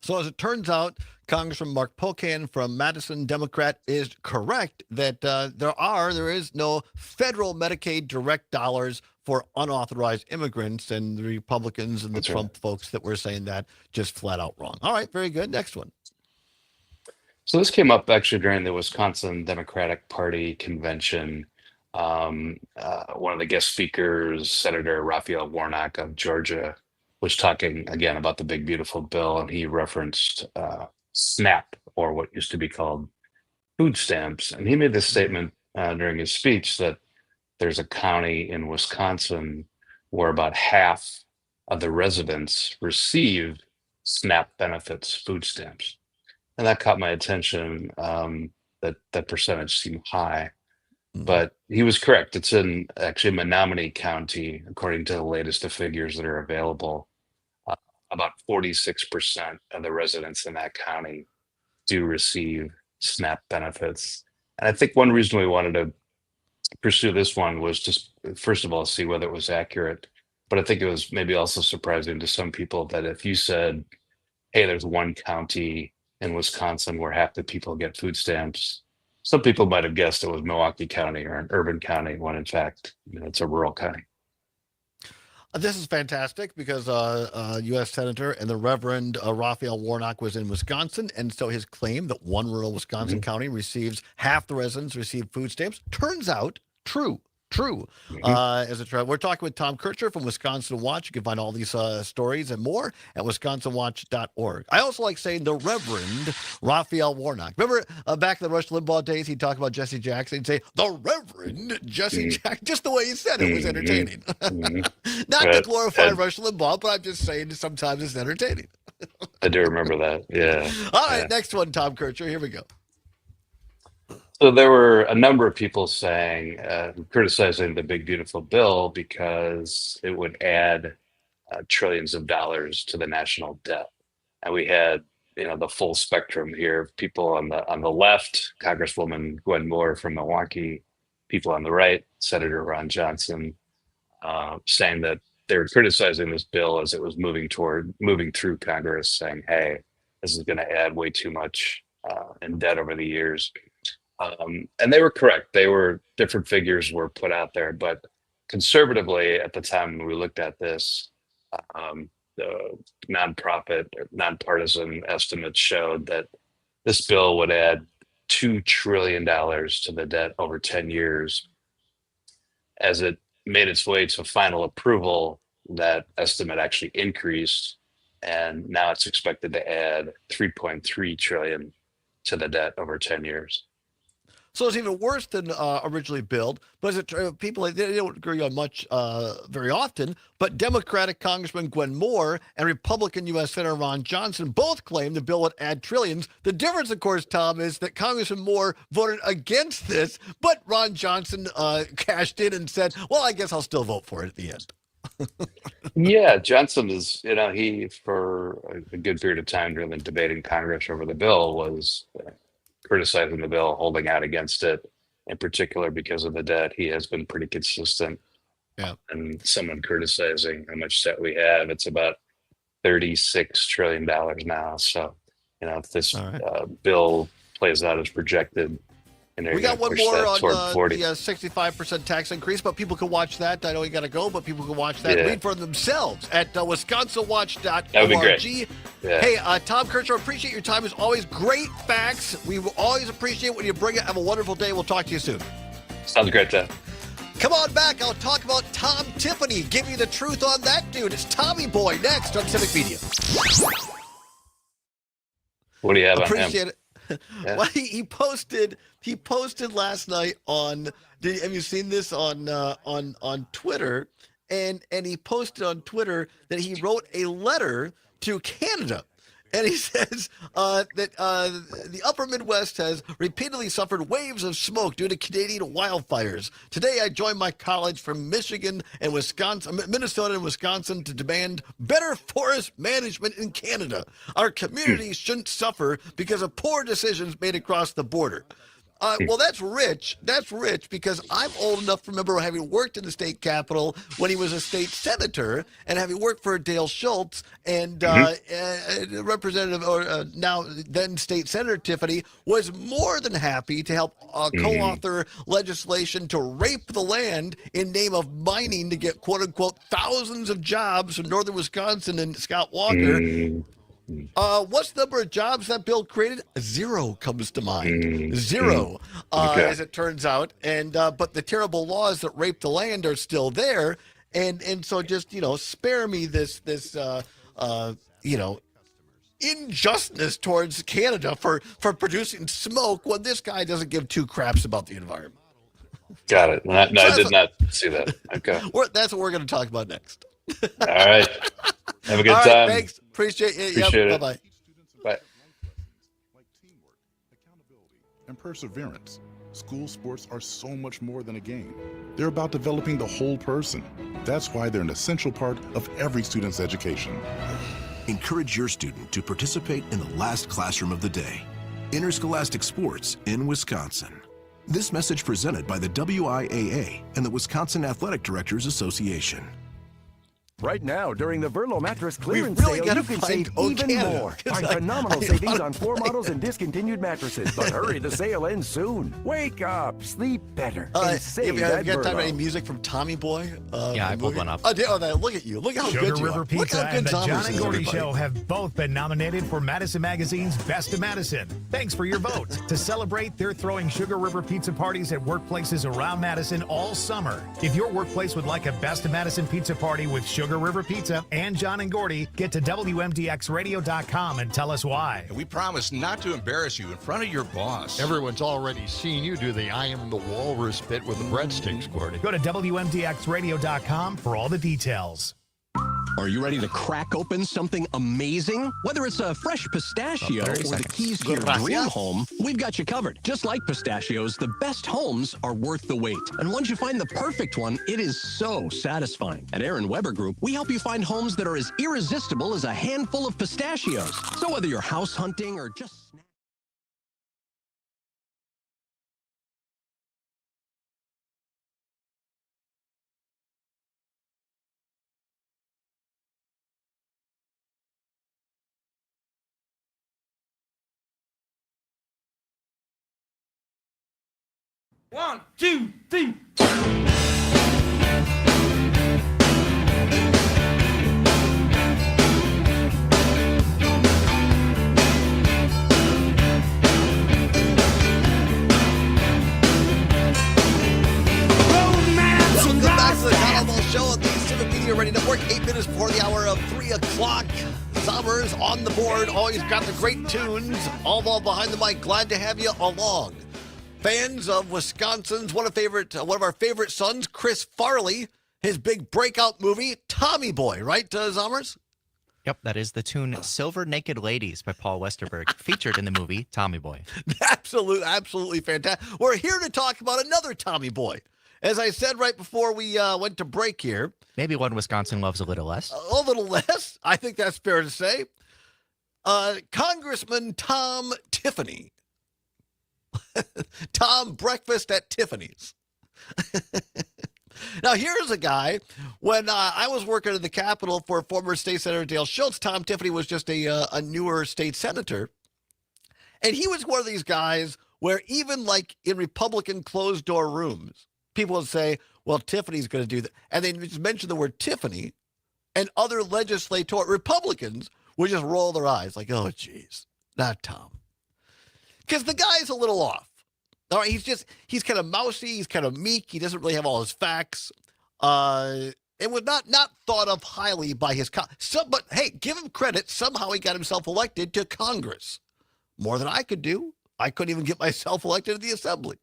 So as it turns out, Congressman Mark Pocan from Madison, Democrat, is correct that there is no federal Medicaid direct dollars for unauthorized immigrants, and the Republicans and the Trump folks that were saying that just flat out wrong. All right, very good. Next one. So this came up actually during the Wisconsin Democratic Party convention. One of the guest speakers, Senator Raphael Warnock of Georgia, was talking again about the big, beautiful bill, and he referenced SNAP, or what used to be called food stamps. And he made this statement during his speech that there's a county in Wisconsin where about half of the residents receive SNAP benefits, food stamps. And that caught my attention. That percentage seemed high, but he was correct. It's in actually Menominee County, according to the latest of figures that are available. About 46% of the residents in that county do receive SNAP benefits. And I think one reason we wanted to pursue this one was just, first of all, see whether it was accurate. But I think it was maybe also surprising to some people that if you said, hey, there's one county in Wisconsin where half the people get food stamps, some people might have guessed it was Milwaukee County or an urban county, when in fact, it's a rural county. This is fantastic because U.S. Senator and the Reverend Raphael Warnock was in Wisconsin, and so his claim that one rural Wisconsin county receives half the residents receive food stamps turns out true. As a trend. We're talking with Tom Kircher from Wisconsin Watch. You can find all these stories and more at wisconsinwatch.org. I also like saying the Reverend Raphael Warnock. Remember back in the Rush Limbaugh days, he'd talk about Jesse Jackson. He'd say, the Reverend Jesse Jackson. Just the way he said it was entertaining. Not to glorify Rush Limbaugh, but I'm just saying sometimes it's entertaining. I do remember that. Yeah. All right, next one, Tom Kircher. Here we go. So there were a number of people saying, criticizing the big beautiful bill because it would add trillions of dollars to the national debt. And we had, the full spectrum here. People on the left, Congresswoman Gwen Moore from Milwaukee. People on the right, Senator Ron Johnson, saying that they were criticizing this bill as it was moving through Congress, saying, "Hey, this is going to add way too much in debt over the years." And they were correct. Different figures were put out there, but conservatively at the time when we looked at this, the nonpartisan estimates showed that this bill would add $2 trillion to the debt over 10 years. As it made its way to final approval, that estimate actually increased, and now it's expected to add $3.3 trillion to the debt over 10 years. So it's even worse than originally billed. But people, they don't agree on much very often. But Democratic Congressman Gwen Moore and Republican U.S. Senator Ron Johnson both claim the bill would add trillions. The difference, of course, Tom, is that Congressman Moore voted against this, but Ron Johnson cashed in and said, well, I guess I'll still vote for it at the end. Yeah, Johnson is, he, for a good period of time during the debate in Congress over the bill, was criticizing the bill, holding out against it, in particular because of the debt. He has been pretty consistent. Yeah. And someone criticizing how much debt we have, it's about $36 trillion now. So, if this bill plays out as projected, we got one more on the 65% tax increase, but people can watch that. I know you got to go, but people can watch that and read for themselves at wisconsinwatch.org. That would be great. Yeah. Hey, Tom Kircher, appreciate your time as always. Great facts. We will always appreciate when you bring it. Have a wonderful day. We'll talk to you soon. Sounds great, Ted. Come on back. I'll talk about Tom Tiffany. Give you the truth on that dude. It's Tommy Boy next on Civic Media. What do you have on him? Appreciate it. Yeah. Well, he posted last night on. Have you seen this on Twitter? And he posted on Twitter that he wrote a letter to Canada, and he says that the Upper Midwest has repeatedly suffered waves of smoke due to Canadian wildfires. Today, I joined my colleagues from Minnesota and Wisconsin to demand better forest management in Canada. Our communities shouldn't suffer because of poor decisions made across the border. Well, that's rich. That's rich because I'm old enough to remember having worked in the state capitol when he was a state senator and having worked for Dale Schultz and Representative or now then State Senator Tiffany was more than happy to help co-author legislation to rape the land in name of mining to get quote unquote thousands of jobs from northern Wisconsin and Scott Walker. What's the number of jobs that bill created? Zero comes to mind. Zero, as it turns out. And but the terrible laws that rape the land are still there. And so just spare me this injustice towards Canada for producing smoke when this guy doesn't give two craps about the environment. Got it. No, I did not see that. Okay. That's what we're going to talk about next. All right. Have a good All right, time. thanks. Appreciate it. Appreciate it. Bye-bye. Bye. And perseverance. School sports are so much more than a game. They're about developing the whole person. That's why they're an essential part of every student's education. Encourage your student to participate in the last classroom of the day. Interscholastic sports in Wisconsin. This message presented by the WIAA and the Wisconsin Athletic Directors Association. Right now, during the Verlo mattress We clearance really sale, gotta you can find save O even Canada, more. 'cause Find I phenomenal wanna savings on 4 find models it. and discontinued mattresses. But hurry, the sale ends soon. Wake up, sleep better, and save have at you got time for any Verlo. music from Tommy Boy? Yeah, I pulled one up. Oh, look at you. Look how Sugar good you River are. Look Pizza how good and the Thomas John is, and Gordy everybody. Show have both been nominated for Madison Magazine's Best of Madison. Thanks for your vote. To celebrate, they're throwing Sugar River Pizza parties at workplaces around Madison all summer. If your workplace would like a Best of Madison pizza party with Sugar River Pizza and John and Gordy, get to WMDXradio.com and tell us why. We promise not to embarrass you in front of your boss. Everyone's already seen you do the I am the walrus bit with the breadsticks, Gordy. Go to WMDXradio.com for all the details. Are you ready to crack open something amazing? Whether it's a fresh pistachio or the keys to your dream home, we've got you covered. Just like pistachios, the best homes are worth the wait. And once you find the perfect one, it is so satisfying. At Aaron Weber Group, we help you find homes that are as irresistible as a handful of pistachios. So whether you're house hunting or just One, two, three. Welcome back to the Allbaugh Show on the Civic Media Radio Network. 8 minutes before the hour of 3 o'clock. Summers on the board. Always got the great tunes. Allbaugh behind the mic. Glad to have you along. Fans of Wisconsin's one of our favorite sons, Chris Farley, his big breakout movie, Tommy Boy, right, Zommers? Yep, that is the tune Silver Naked Ladies by Paul Westerberg, featured in the movie Tommy Boy. Absolutely fantastic. We're here to talk about another Tommy Boy. As I said right before we went to break here. Maybe one Wisconsin loves a little less. A little less. I think that's fair to say. Congressman Tom Tiffany. Tom Breakfast at Tiffany's. Now, here's a guy. When I was working in the Capitol for former State Senator Dale Schultz, Tom Tiffany was just a newer state senator. And he was one of these guys where even like in Republican closed-door rooms, people would say, well, Tiffany's going to do that. And they just mention the word Tiffany, and other Republicans would just roll their eyes like, oh, geez, not Tom. Because the guy's a little off. All right, he's kind of mousy, he's kind of meek, he doesn't really have all his facts. It was not thought of highly by his but hey, give him credit. Somehow he got himself elected to Congress. More than I could do. I couldn't even get myself elected to the Assembly.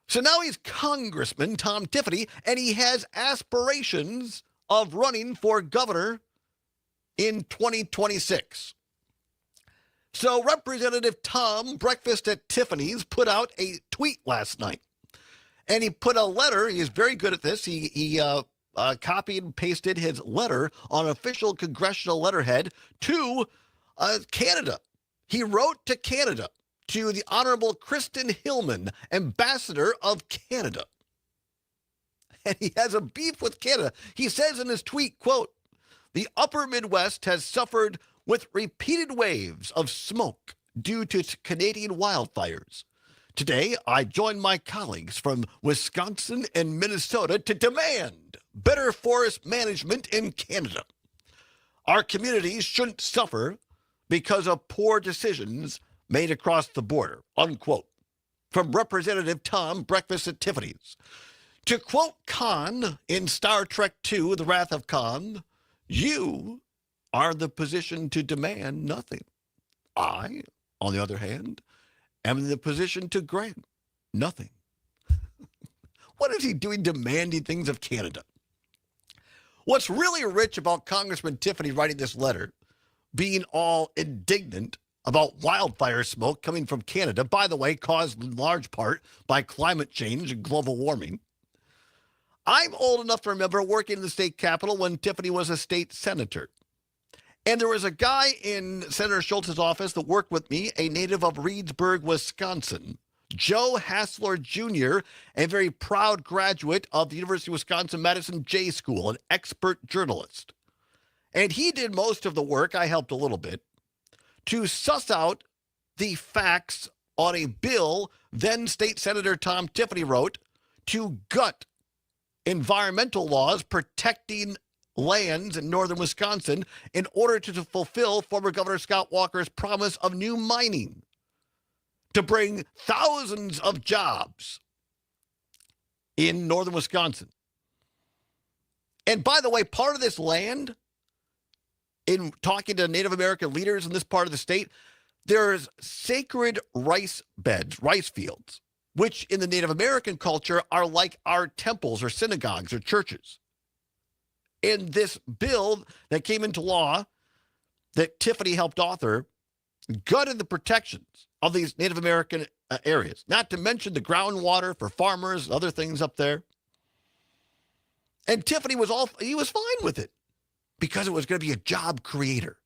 So now he's Congressman Tom Tiffany, and he has aspirations of running for governor in 2026. So Representative Tom Breakfast at Tiffany's put out a tweet last night. And he put a letter. He is very good at this. He copied and pasted his letter on official congressional letterhead to Canada. He wrote to Canada, to the Honorable Kristen Hillman, Ambassador of Canada. And he has a beef with Canada. He says in his tweet, quote, "The upper Midwest has suffered with repeated waves of smoke due to Canadian wildfires. Today, I join my colleagues from Wisconsin and Minnesota to demand better forest management in Canada. Our communities shouldn't suffer because of poor decisions made across the border," unquote. From Representative Tom Breakfast at Tiffany's. To quote Khan in Star Trek II, The Wrath of Khan, "You are the position to demand nothing. I, on the other hand, am in the position to grant nothing. What is he doing demanding things of Canada? What's really rich about Congressman Tiffany writing this letter, being all indignant about wildfire smoke coming from Canada, by the way, caused in large part by climate change and global warming. I'm old enough to remember working in the state capitol when Tiffany was a state senator. And there was a guy in Senator Schultz's office that worked with me, a native of Reedsburg, Wisconsin, Joe Hassler Jr., a very proud graduate of the University of Wisconsin-Madison J School, an expert journalist. And he did most of the work, I helped a little bit, to suss out the facts on a bill then State Senator Tom Tiffany wrote to gut environmental laws protecting lands in northern Wisconsin in order to fulfill former Governor Scott Walker's promise of new mining to bring thousands of jobs in northern Wisconsin. And by the way, part of this land, in talking to Native American leaders in this part of the state, there's sacred rice beds, rice fields, which in the Native American culture are like our temples or synagogues or churches. In this bill that came into law that Tiffany helped author, gutted the protections of these Native American areas, not to mention the groundwater for farmers and other things up there. And Tiffany was fine with it because it was going to be a job creator.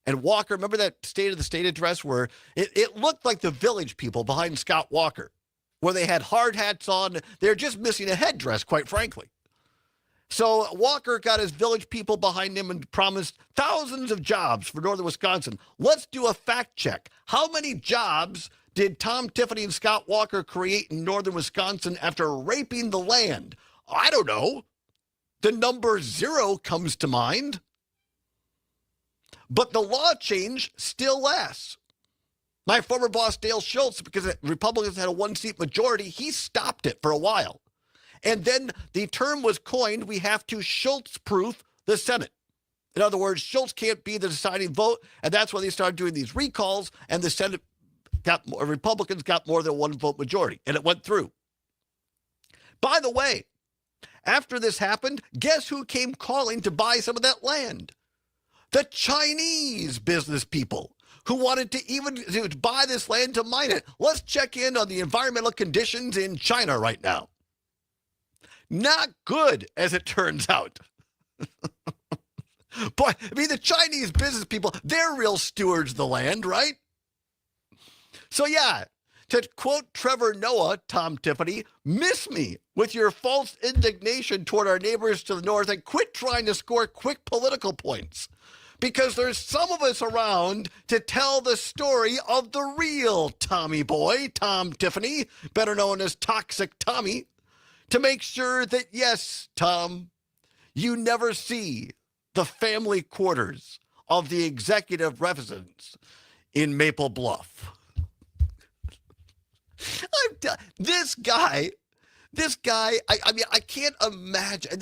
And Walker, remember that State of the State address where it looked like the Village People behind Scott Walker, where they had hard hats on. They're just missing a headdress, quite frankly. So Walker got his Village People behind him and promised thousands of jobs for northern Wisconsin. Let's do a fact check. How many jobs did Tom Tiffany and Scott Walker create in northern Wisconsin after raping the land? I don't know. The number 0 comes to mind. But the law change still lasts. My former boss, Dale Schultz, because the Republicans had a 1-seat majority, he stopped it for a while. And then the term was coined, we have to Schultz-proof the Senate. In other words, Schultz can't be the deciding vote, and that's when they started doing these recalls, and the Senate Republicans got more than 1-vote majority, and it went through. By the way, after this happened, guess who came calling to buy some of that land? The Chinese business people who wanted to buy this land to mine it. Let's check in on the environmental conditions in China right now. Not good, as it turns out. Boy, I mean, the Chinese business people, they're real stewards of the land, right? So yeah, to quote Trevor Noah, Tom Tiffany, miss me with your false indignation toward our neighbors to the north and quit trying to score quick political points. Because there's some of us around to tell the story of the real Tommy boy, Tom Tiffany, better known as Toxic Tommy, to make sure that, yes, Tom, you never see the family quarters of the executive residence in Maple Bluff. This guy, I mean, I can't imagine.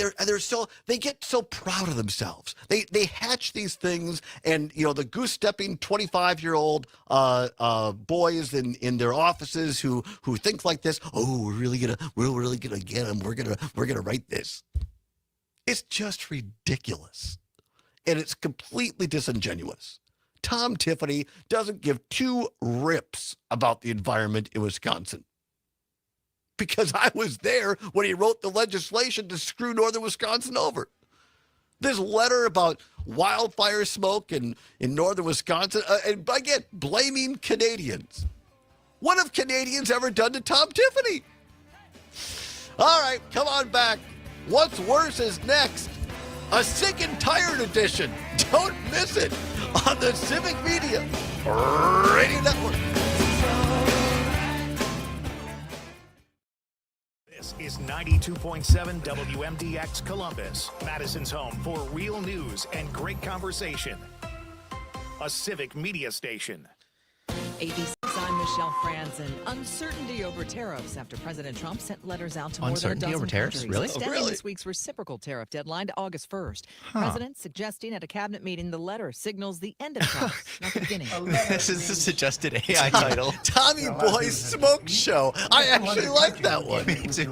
They get so proud of themselves. They hatch these things, and you know, the goose-stepping 25-year-old boys in their offices who think like this. Oh, we're really gonna get them. We're gonna write this. It's just ridiculous, and it's completely disingenuous. Tom Tiffany doesn't give 2 rips about the environment in Wisconsin. Because I was there when he wrote the legislation to screw northern Wisconsin over. This letter about wildfire smoke in northern Wisconsin, and again, blaming Canadians. What have Canadians ever done to Tom Tiffany? All right, come on back. What's Worse is next. A Sick and Tired edition. Don't miss it on the Civic Media Radio Network. This is 92.7 WMDX Columbus, Madison's home for real news and great conversation. A Civic Media station. ABC's I'm Michelle Franzen. Uncertainty over tariffs after President Trump sent letters out to more than a Uncertainty dozen over tariffs? countries, Really? extending this week's reciprocal tariff deadline to August 1st. President suggesting at a cabinet meeting the letter signals the end of talks, not the beginning. This is the suggested AI title. Tommy Boy's Smoke Show. I actually like that one. Me too.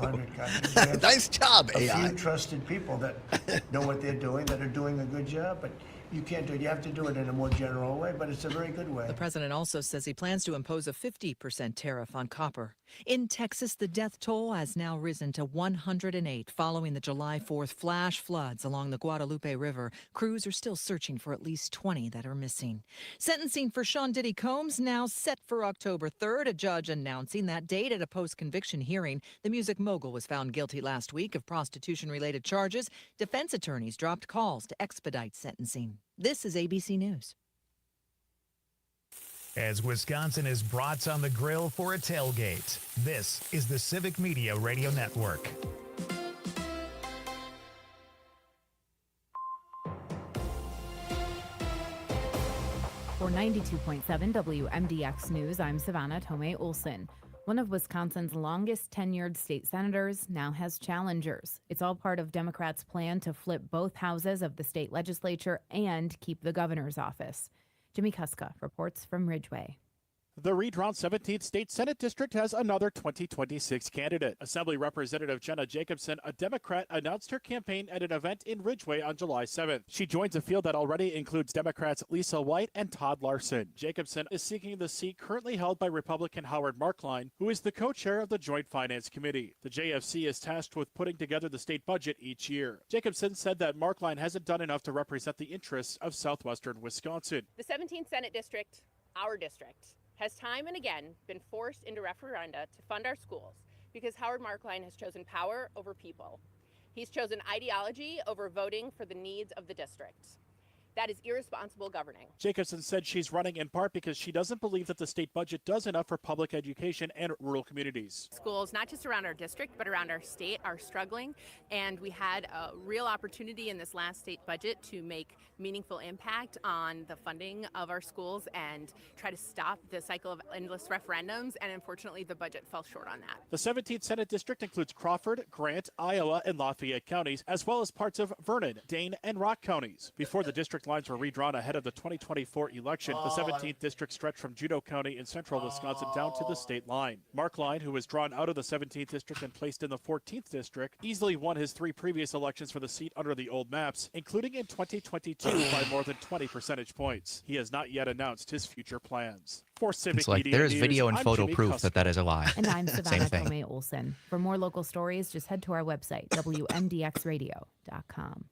Nice job, A AI. few trusted people that know what they're doing, that are doing a good job, but you can't do it. You have to do it in a more general way, but it's a very good way. The president also says he plans to impose a 50% tariff on copper. In Texas, the death toll has now risen to 108 following the July 4th flash floods along the Guadalupe River. Crews are still searching for at least 20 that are missing. Sentencing for Sean Diddy Combs now set for October 3rd, a judge announcing that date at a post-conviction hearing. The music mogul was found guilty last week of prostitution-related charges. Defense attorneys dropped calls to expedite sentencing. This is ABC News. As Wisconsin is brats on the grill for a tailgate, this is the Civic Media Radio Network. For 92.7 WMDX News, I'm Savannah Tomei Olson. One of Wisconsin's longest tenured state senators now has challengers. It's all part of Democrats' plan to flip both houses of the state legislature and keep the governor's office. Jimmy Kuska reports from Ridgeway. The redrawn 17th State Senate District has another 2026 candidate. Assembly Representative Jenna Jacobson, a Democrat, announced her campaign at an event in Ridgeway on July 7th. She joins a field that already includes Democrats Lisa White and Todd Larson. Jacobson is seeking the seat currently held by Republican Howard Markline, who is the co-chair of the Joint Finance Committee. The JFC is tasked with putting together the state budget each year. Jacobson said that Markline hasn't done enough to represent the interests of southwestern Wisconsin. The 17th Senate District, our district, has time and again been forced into referenda to fund our schools because Howard Markline has chosen power over people. He's chosen ideology over voting for the needs of the district. That is irresponsible governing. Jacobson said she's running in part because she doesn't believe that the state budget does enough for public education and rural communities. Schools, not just around our district, but around our state, are struggling, and we had a real opportunity in this last state budget to make meaningful impact on the funding of our schools and try to stop the cycle of endless referendums, and unfortunately the budget fell short on that. The 17th Senate District includes Crawford, Grant, Iowa, and Lafayette counties, as well as parts of Vernon, Dane, and Rock counties. Before the district lines were redrawn ahead of the 2024 election, the 17th district stretched from Juneau County in central Wisconsin down to the state line. Markline, who was drawn out of the 17th district and placed in the 14th district, easily won his 3 previous elections for the seat under the old maps, including in 2022 by more than 20 percentage points. He has not yet announced his future plans. For Civic It's like Media there's News, video and I'm photo Jimmy proof Kuska. that that is a lie. And I'm Same Savannah thing. Tomei Olson. For more local stories, just head to our website, WMDXradio.com.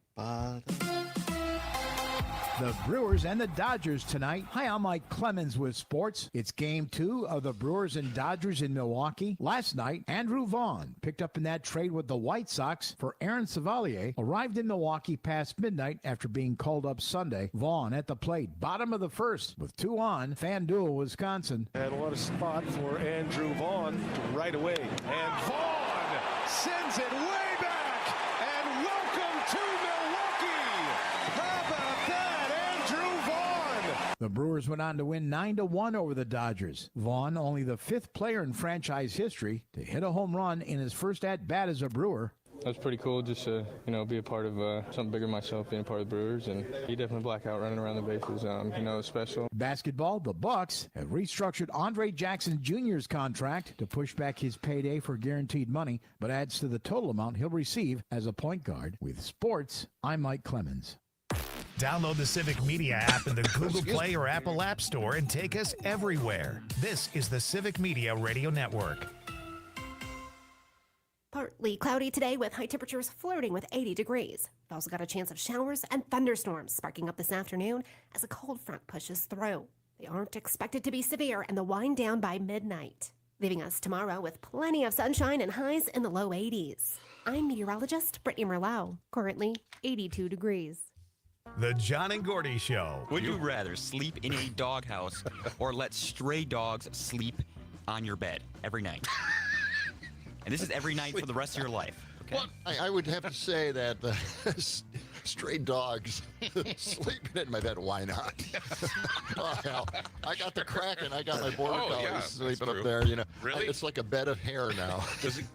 The Brewers and the Dodgers tonight. Hi, I'm Mike Clemens with sports. It's game 2 of the Brewers and Dodgers in Milwaukee. Last night, Andrew Vaughn, picked up in that trade with the White Sox for Aaron Savalier, arrived in Milwaukee past midnight after being called up Sunday. Vaughn at the plate, bottom of the first, with 2 on. FanDuel, Wisconsin. And what a spot for Andrew Vaughn right away. And Vaughn sends it way back. And welcome to Milwaukee. How about that, Andrew Vaughn? The Brewers went on to win 9-1 over the Dodgers. Vaughn, only the 5th player in franchise history to hit a home run in his first at-bat as a Brewer. That's pretty cool just to, be a part of something bigger myself, being a part of the Brewers. And he definitely black out running around the bases. It's special. Basketball, the Bucks have restructured Andre Jackson Jr.'s contract to push back his payday for guaranteed money, but adds to the total amount he'll receive as a point guard. With sports, I'm Mike Clemens. Download the Civic Media app in the Google Play or Apple App Store and take us everywhere. This is the Civic Media Radio Network. Partly cloudy today with high temperatures flirting with 80 degrees. We've also got a chance of showers and thunderstorms sparking up this afternoon as a cold front pushes through. They aren't expected to be severe and they'll wind down by midnight, leaving us tomorrow with plenty of sunshine and highs in the low 80s. I'm meteorologist Brittany Merlot, currently 82 degrees. The John and Gordy Show. Would you rather sleep in a doghouse or let stray dogs sleep on your bed every night? And this is every night for the rest of your life. Okay? Well, I would have to say that Stray dogs sleeping in my bed. Why not? Oh, hell. I got the Kraken. I got my border collies sleeping up there. You know, Really? It's like a bed of hair now.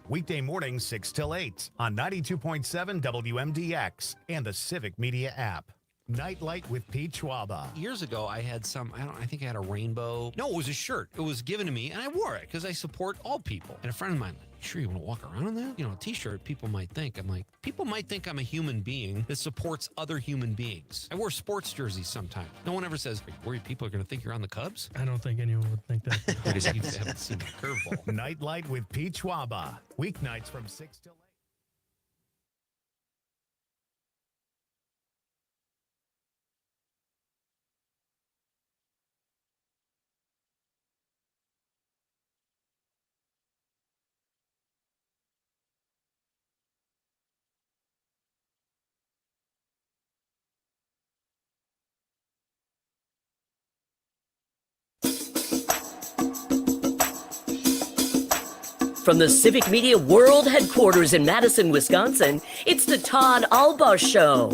Weekday mornings 6 till 8 on 92.7 WMDX and the Civic Media app. Nightlight with Pete Schwaba. Years ago, I had I think I had a rainbow. No, it was a shirt. It was given to me, and I wore it because I support all people. And a friend of mine, sure you want to walk around in that? You know, a t-shirt, people might think. I'm like, people might think I'm a human being that supports other human beings. I wear sports jerseys sometimes. No one ever says, are you worried people are going to think you're on the Cubs? I don't think anyone would think that. I just haven't seen the curveball. Nightlight with Pete Schwaba. Weeknights from 6 till 8. From the Civic Media World Headquarters in Madison, Wisconsin, it's the Todd Allbaugh Show.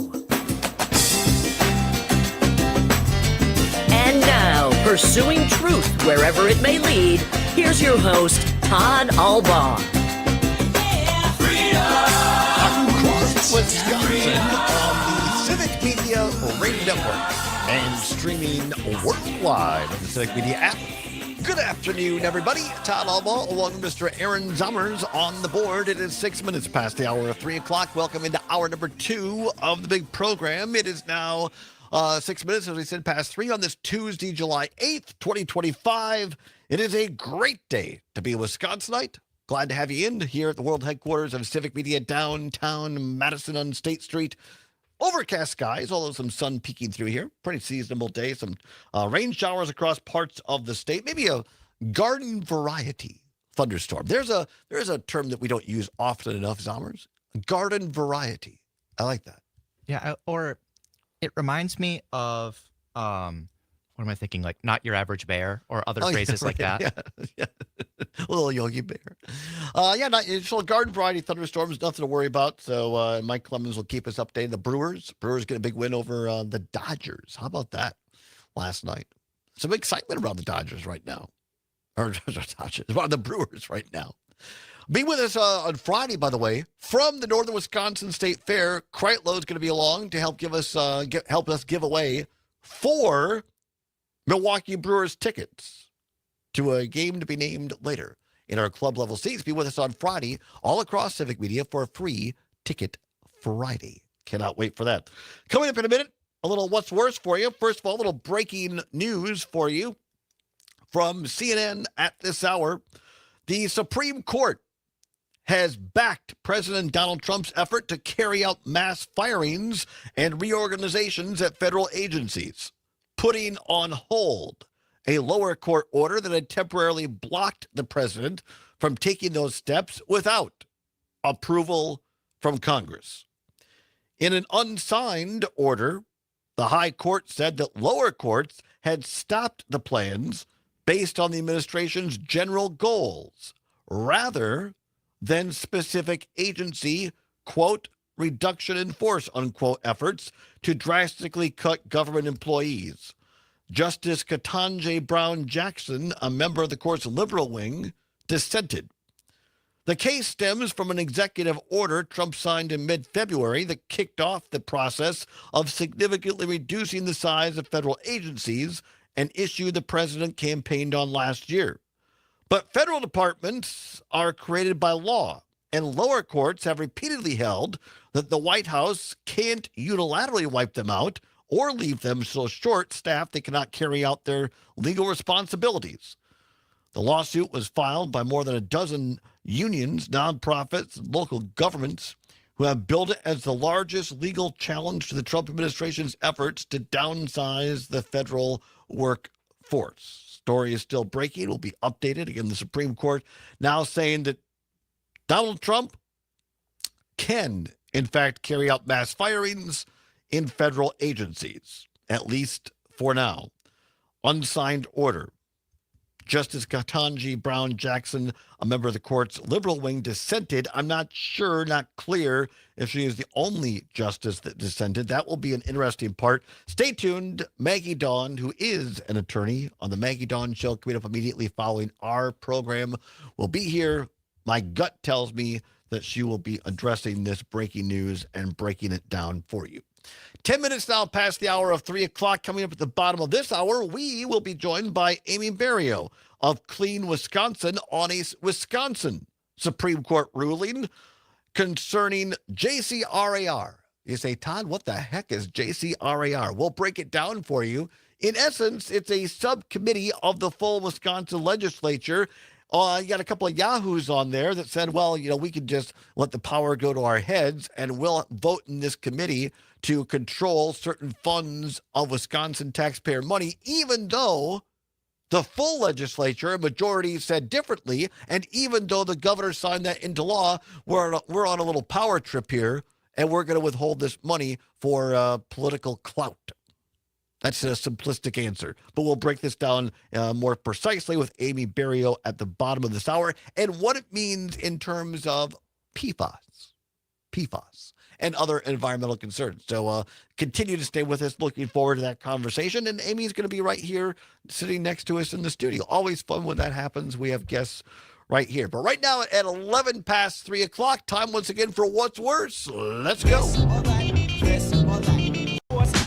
And now, pursuing truth wherever it may lead, here's your host, Todd Allbaugh. Across Wisconsin on the Civic Media Radio Network and streaming worldwide on the Civic Media app. Good afternoon, everybody. Todd Allbaugh along with Mr. Aaron Zummers on the board. It is 6 minutes past the hour of 3 o'clock. Welcome into hour number 2 of the big program. It is now 6 minutes, as we said, past 3 on this Tuesday, July 8th, 2025. It is a great day to be a Wisconsinite. Glad to have you in here at the world headquarters of Civic Media downtown Madison on State Street. Overcast skies, although some sun peeking through here. Pretty seasonable day. Some rain showers across parts of the state. Maybe a garden variety thunderstorm. There's a term that we don't use often enough, Zommers. Garden variety. I like that. Yeah, or it reminds me of what am I thinking? Like not your average bear or other phrases like that. Yeah. Little Yogi Bear. It's a garden variety thunderstorms. Nothing to worry about. So Mike Clemens will keep us updated. The Brewers get a big win over the Dodgers. How about that last night? Some excitement around the Dodgers right now. Or around the Brewers right now. Be with us on Friday, by the way, from the Northern Wisconsin State Fair. Kreitlow is going to be along to help help us give away 4 Milwaukee Brewers tickets to a game to be named later in our club level seats. Be with us on Friday all across Civic Media for a free Ticket Friday. Cannot wait for that. Coming up in a minute, a little what's worse for you. First of all, a little breaking news for you from CNN at this hour. The Supreme Court has backed President Donald Trump's effort to carry out mass firings and reorganizations at federal agencies, putting on hold a lower court order that had temporarily blocked the president from taking those steps without approval from Congress. In an unsigned order, the high court said that lower courts had stopped the plans based on the administration's general goals, rather than specific agency, quote, reduction in force, unquote, efforts to drastically cut government employees. Justice Ketanji Brown Jackson, a member of the court's liberal wing, dissented. The case stems from an executive order Trump signed in mid-February that kicked off the process of significantly reducing the size of federal agencies, an issue the president campaigned on last year. But federal departments are created by law, and lower courts have repeatedly held that the White House can't unilaterally wipe them out or leave them so short-staffed they cannot carry out their legal responsibilities. The lawsuit was filed by more than a dozen unions, nonprofits, and local governments who have billed it as the largest legal challenge to the Trump administration's efforts to downsize the federal workforce. Story is still breaking. Will be updated. Again, the Supreme Court now saying that Donald Trump can, in fact, carry out mass firings in federal agencies, at least for now. Unsigned order. Justice Ketanji Brown Jackson, a member of the court's liberal wing, dissented. I'm not clear if she is the only justice that dissented. That will be an interesting part. Stay tuned. Maggie Dawn, who is an attorney on the Maggie Dawn Show, coming up immediately following our program, will be here. My gut tells me that she will be addressing this breaking news and breaking it down for you. 10 minutes now past the hour of 3 o'clock. Coming up at the bottom of this hour, we will be joined by Amy Barrio of Clean Wisconsin on a Wisconsin Supreme Court ruling concerning JCRAR. You say, Todd, what the heck is JCRAR? We'll break it down for you. In essence, it's a subcommittee of the full Wisconsin legislature. You got a couple of yahoos on there that said, well, we could just let the power go to our heads and we'll vote in this committee to control certain funds of Wisconsin taxpayer money, even though the full legislature, a majority, said differently. And even though the governor signed that into law, we're on a little power trip here, and we're going to withhold this money for political clout. That's a simplistic answer, but we'll break this down more precisely with Amy Barrio at the bottom of this hour and what it means in terms of PFAS, and other environmental concerns. So continue to stay with us. Looking forward to that conversation. And Amy's going to be right here sitting next to us in the studio. Always fun when that happens. We have guests right here. But right now at 11 past 3 o'clock, time once again for What's Worse. Let's go.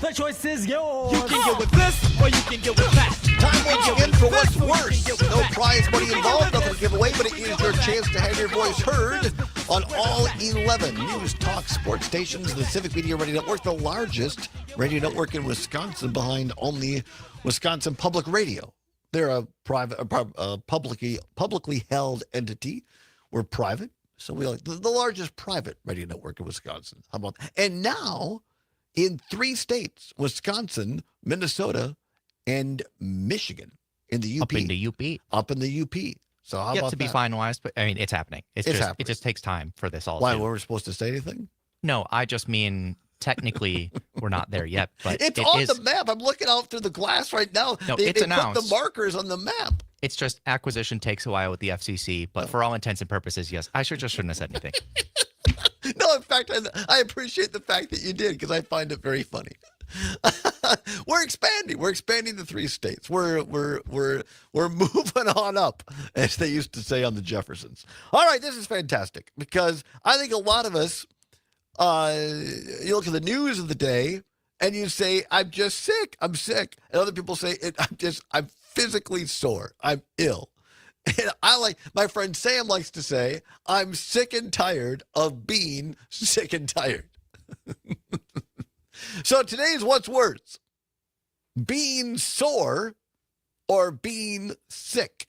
The choice is yours. You can get with this or you can get with that. Time once again for What's Worse. No prize money involved, nothing to give away, but it is your chance to have your voice heard on all 11 news, talk, sports stations, the Civic Media Radio Network, the largest radio network in Wisconsin behind only Wisconsin Public Radio. They're a publicly held entity. We're private, so we like the largest private radio network in Wisconsin. How about that? And now, in 3 states, Wisconsin, Minnesota, and Michigan, in the UP. Up in the UP. So how about to be finalized, but I mean, it's happening. It's happening. It just takes time for this all. Why, were we supposed to say anything? No, I just mean technically we're not there yet, but it's on the map. I'm looking out through the glass right now. No, they announced. Put the markers on the map. It's just acquisition takes a while with the FCC, but for all intents and purposes, yes. I shouldn't have said anything. No, in fact, I appreciate the fact that you did because I find it very funny. We're expanding. We're expanding to 3 states. We're moving on up, as they used to say on the Jeffersons. All right, this is fantastic because I think a lot of us, you look at the news of the day and you say, "I'm just sick. I'm sick," and other people say, "I'm physically sore. I'm ill." And my friend Sam likes to say, "I'm sick and tired of being sick and tired." So today's What's Worse? Being sore or being sick?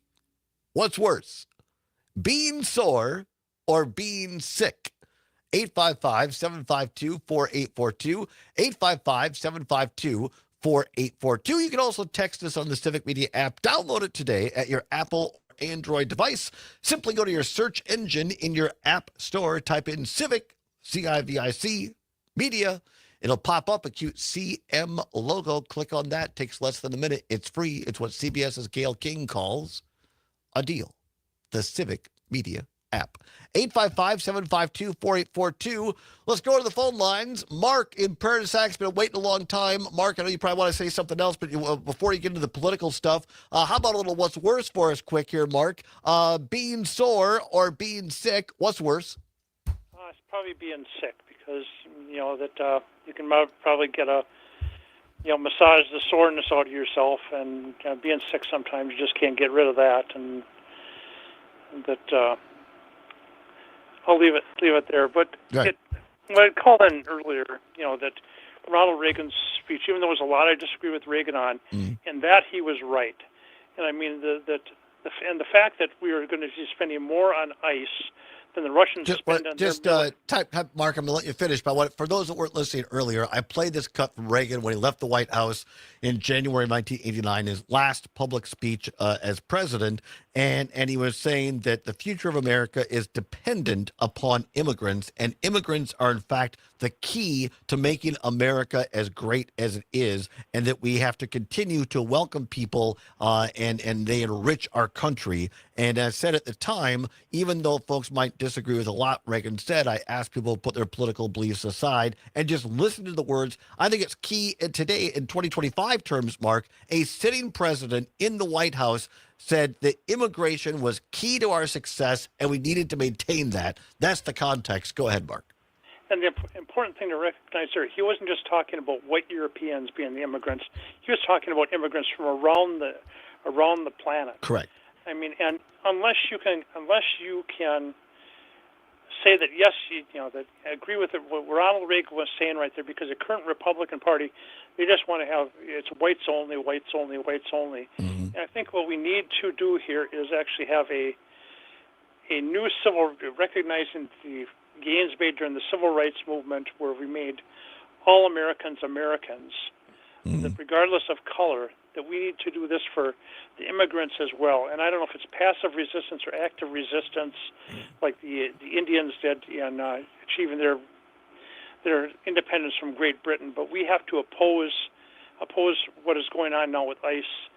What's worse? Being sore or being sick? 855-752-4842. 855-752-4842. You can also text us on the Civic Media app. Download it today at your Apple or Android device. Simply go to your search engine in your app store. Type in Civic, CIVIC, Media. It'll pop up a cute CM logo. Click on that. Takes less than a minute. It's free. It's what CBS's Gail King calls a deal. The Civic Media app. 855-752-4842. Let's go to the phone lines. Mark in Prairie du Sac's been waiting a long time. Mark, I know you probably want to say something else, but before you get into the political stuff, how about a little What's Worse for us quick here, Mark? Being sore or being sick, what's worse? It's probably being sick because, that you can probably get massage the soreness out of yourself, and being sick sometimes you just can't get rid of that, and that I'll leave it there. But right. I called in earlier, that Ronald Reagan's speech, even though there was a lot I disagree with Reagan on, and that he was right. And I mean the fact that we are going to be spending more on ICE than the Russians spend on type, Mark, I'm going to let you finish. But for those that weren't listening earlier, I played this cut from Reagan when he left the White House in January 1989, his last public speech as president. And he was saying that the future of America is dependent upon immigrants, and immigrants are, in fact, the key to making America as great as it is, and that we have to continue to welcome people and they enrich our country. And as I said at the time, even though folks might disagree with a lot Reagan said, I asked people to put their political beliefs aside and just listen to the words. I think it's key today in 2025 terms, Mark. A sitting president in the White House said that immigration was key to our success and we needed to maintain that. That's the context. Go ahead, Mark. And the important thing to recognize there, he wasn't just talking about white Europeans being the immigrants. He was talking about immigrants from around the planet. Correct. I mean, and unless you can say that yes, that I agree with it, what Ronald Reagan was saying right there, because the current Republican Party, they just want to have it's whites only, whites only, whites only. And I think what we need to do here is actually have a new recognizing the gains made during the civil rights movement, where we made all Americans Americans, that regardless of color, that we need to do this for the immigrants as well. And I don't know if it's passive resistance or active resistance, like the Indians did in achieving their independence from Great Britain. But we have to oppose what is going on now with ICE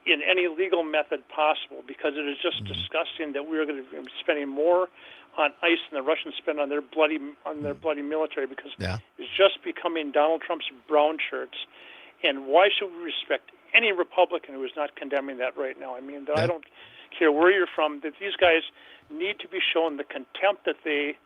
in any legal method possible, because it is just disgusting that we're going to be spending more on ICE than the Russians spend on their bloody military, because it's just becoming Donald Trump's brown shirts. And why should we respect any Republican who is not condemning that right now? I mean, I don't care where you're from, that these guys need to be shown the contempt that they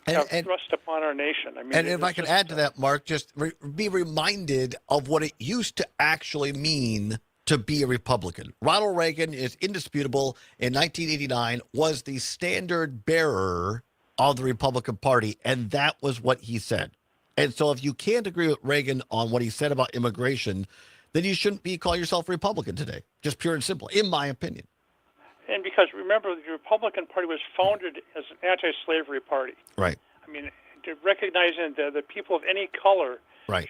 have thrust upon our nation. I mean, and if I can add to that, Mark, just be reminded of what it used to actually mean to be a Republican. Ronald Reagan is indisputable. In 1989, was the standard bearer of the Republican Party, and that was what he said. And so if you can't agree with Reagan on what he said about immigration, then you shouldn't be calling yourself a Republican today. Just pure and simple, in my opinion. And because, remember, the Republican Party was founded as an anti-slavery party. Right. I mean, recognizing the people of any color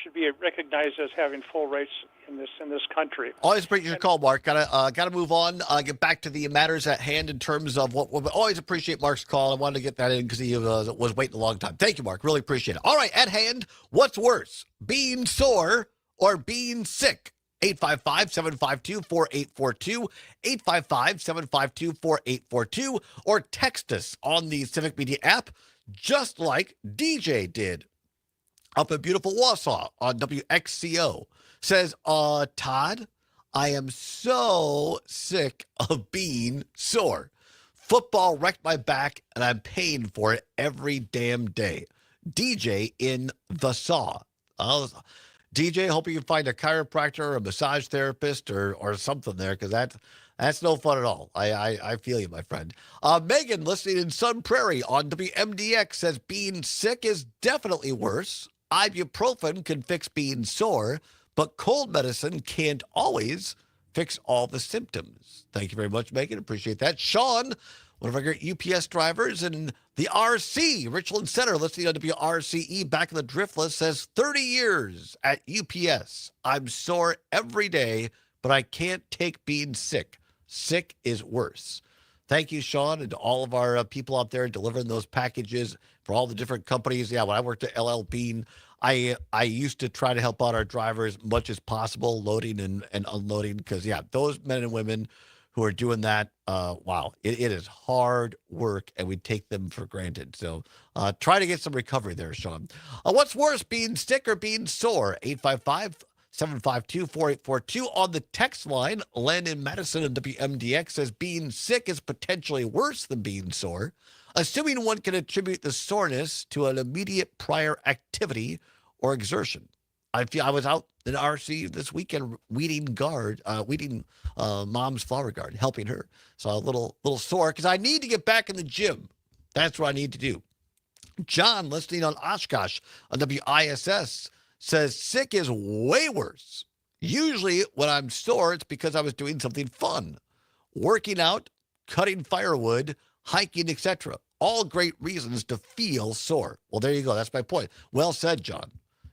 should be recognized as having full rights in this country. Always appreciate your call, Mark. Gotta move on. Get back to the matters at hand in terms of what. Always appreciate Mark's call. I wanted to get that in because he was waiting a long time. Thank you, Mark. Really appreciate it. All right, at hand, what's worse, being sore or being sick? 855-752-4842, 855-752-4842, or text us on the Civic Media app, just like DJ did up in beautiful Wausau on WXCO. Says, Todd, I am so sick of being sore. Football wrecked my back, and I'm paying for it every damn day. DJ in the Saw. DJ, hope you can find a chiropractor or a massage therapist or something there, because that's no fun at all. I feel you, my friend. Megan, listening in Sun Prairie on WMDX, says being sick is definitely worse. Ibuprofen can fix being sore, but cold medicine can't always fix all the symptoms. Thank you very much, Megan. Appreciate that. Sean, one of our great UPS drivers in the RC, Richland Center, listening on WRCE, back in the drift list, says 30 years at UPS. I'm sore every day, but I can't take being sick. Sick is worse. Thank you, Sean, and to all of our people out there delivering those packages for all the different companies. Yeah, when I worked at LL Bean, I used to try to help out our drivers as much as possible, loading and unloading, because, yeah, those men and women who are doing that, wow, it is hard work, and we take them for granted. So try to get some recovery there, Sean. What's worse, being sick or being sore? 855-752-4842. On the text line, Len in Madison and WMDX says being sick is potentially worse than being sore, assuming one can attribute the soreness to an immediate prior activity or exertion. I was out in RC this weekend weeding mom's flower garden, helping her. So a little sore because I need to get back in the gym. That's what I need to do. John, listening on Oshkosh on WISS, says sick is way worse. Usually when I'm sore, it's because I was doing something fun. Working out, cutting firewood, hiking, etc. All great reasons to feel sore. Well, there you go. That's my point. Well said, John.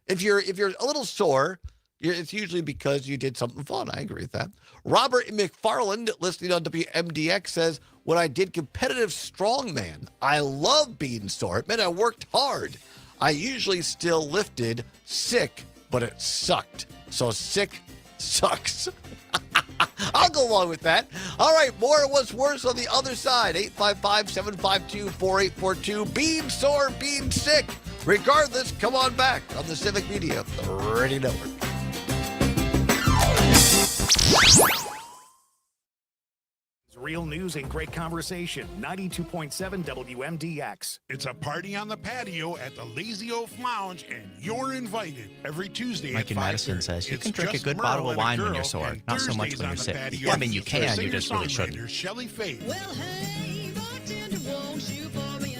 If you're a little sore, it's usually because you did something fun. I agree with that. Robert McFarland, listening on WMDX, says, when I did competitive strongman, I love being sore. It meant I worked hard. I usually still lifted sick, but it sucked. So sick sucks. I'll go along with that. All right, more of what's worse on the other side. 855-752-4842. Being sore, being sick. Regardless, come on back on the Civic Media Radio Network. Real news and great conversation. 92.7 WMDX. It's a party on the patio at the Lazy Oaf Lounge, and you're invited every Tuesday Mike at in 5:30. Madison says you It's can drink a just good Merle bottle of and a wine when girl, you're sore, and not so much Thursdays when on you're the sick. patio Yeah, I mean, you can, you singer just really shouldn't. songwriter Shelley Faith.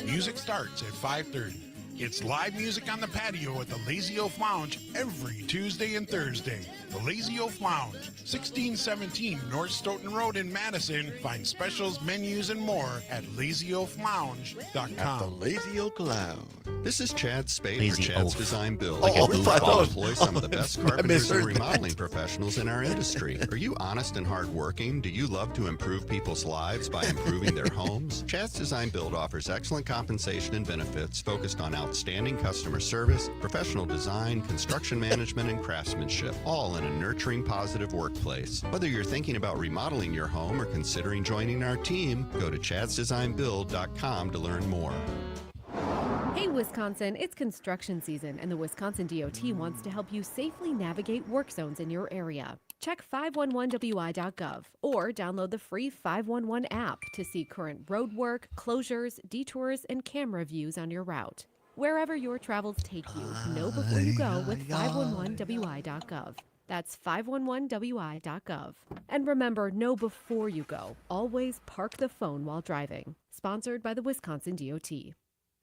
Music starts at 5:30. It's live music on the patio at the Lazy Oaf Lounge every Tuesday and Thursday. The Lazy Oaf Lounge, 1617 North Stoughton Road in Madison. Find specials, menus, and more at lazyoaflounge.com. At the Lazy Oak Lounge. This is Chad Spade Lazy for Chad's Oaf. Design Build. Like a We goofball. employ some of the best I carpenters and misheard that. remodeling professionals in our industry. Are you honest and hardworking? Do you love to improve people's lives by improving their homes? Chad's Design Build offers excellent compensation and benefits focused on outstanding customer service, professional design, construction management, and craftsmanship, all in a nurturing, positive workplace. Whether you're thinking about remodeling your home or considering joining our team, go to chadsdesignbuild.com to learn more. Hey Wisconsin, it's construction season and the Wisconsin DOT wants to help you safely navigate work zones in your area. Check 511wi.gov or download the free 511 app to see current road work, closures, detours, and camera views on your route. Wherever your travels take you, know before you go with 511wi.gov. That's 511wi.gov. And remember, know before you go. Always park the phone while driving. Sponsored by the Wisconsin DOT.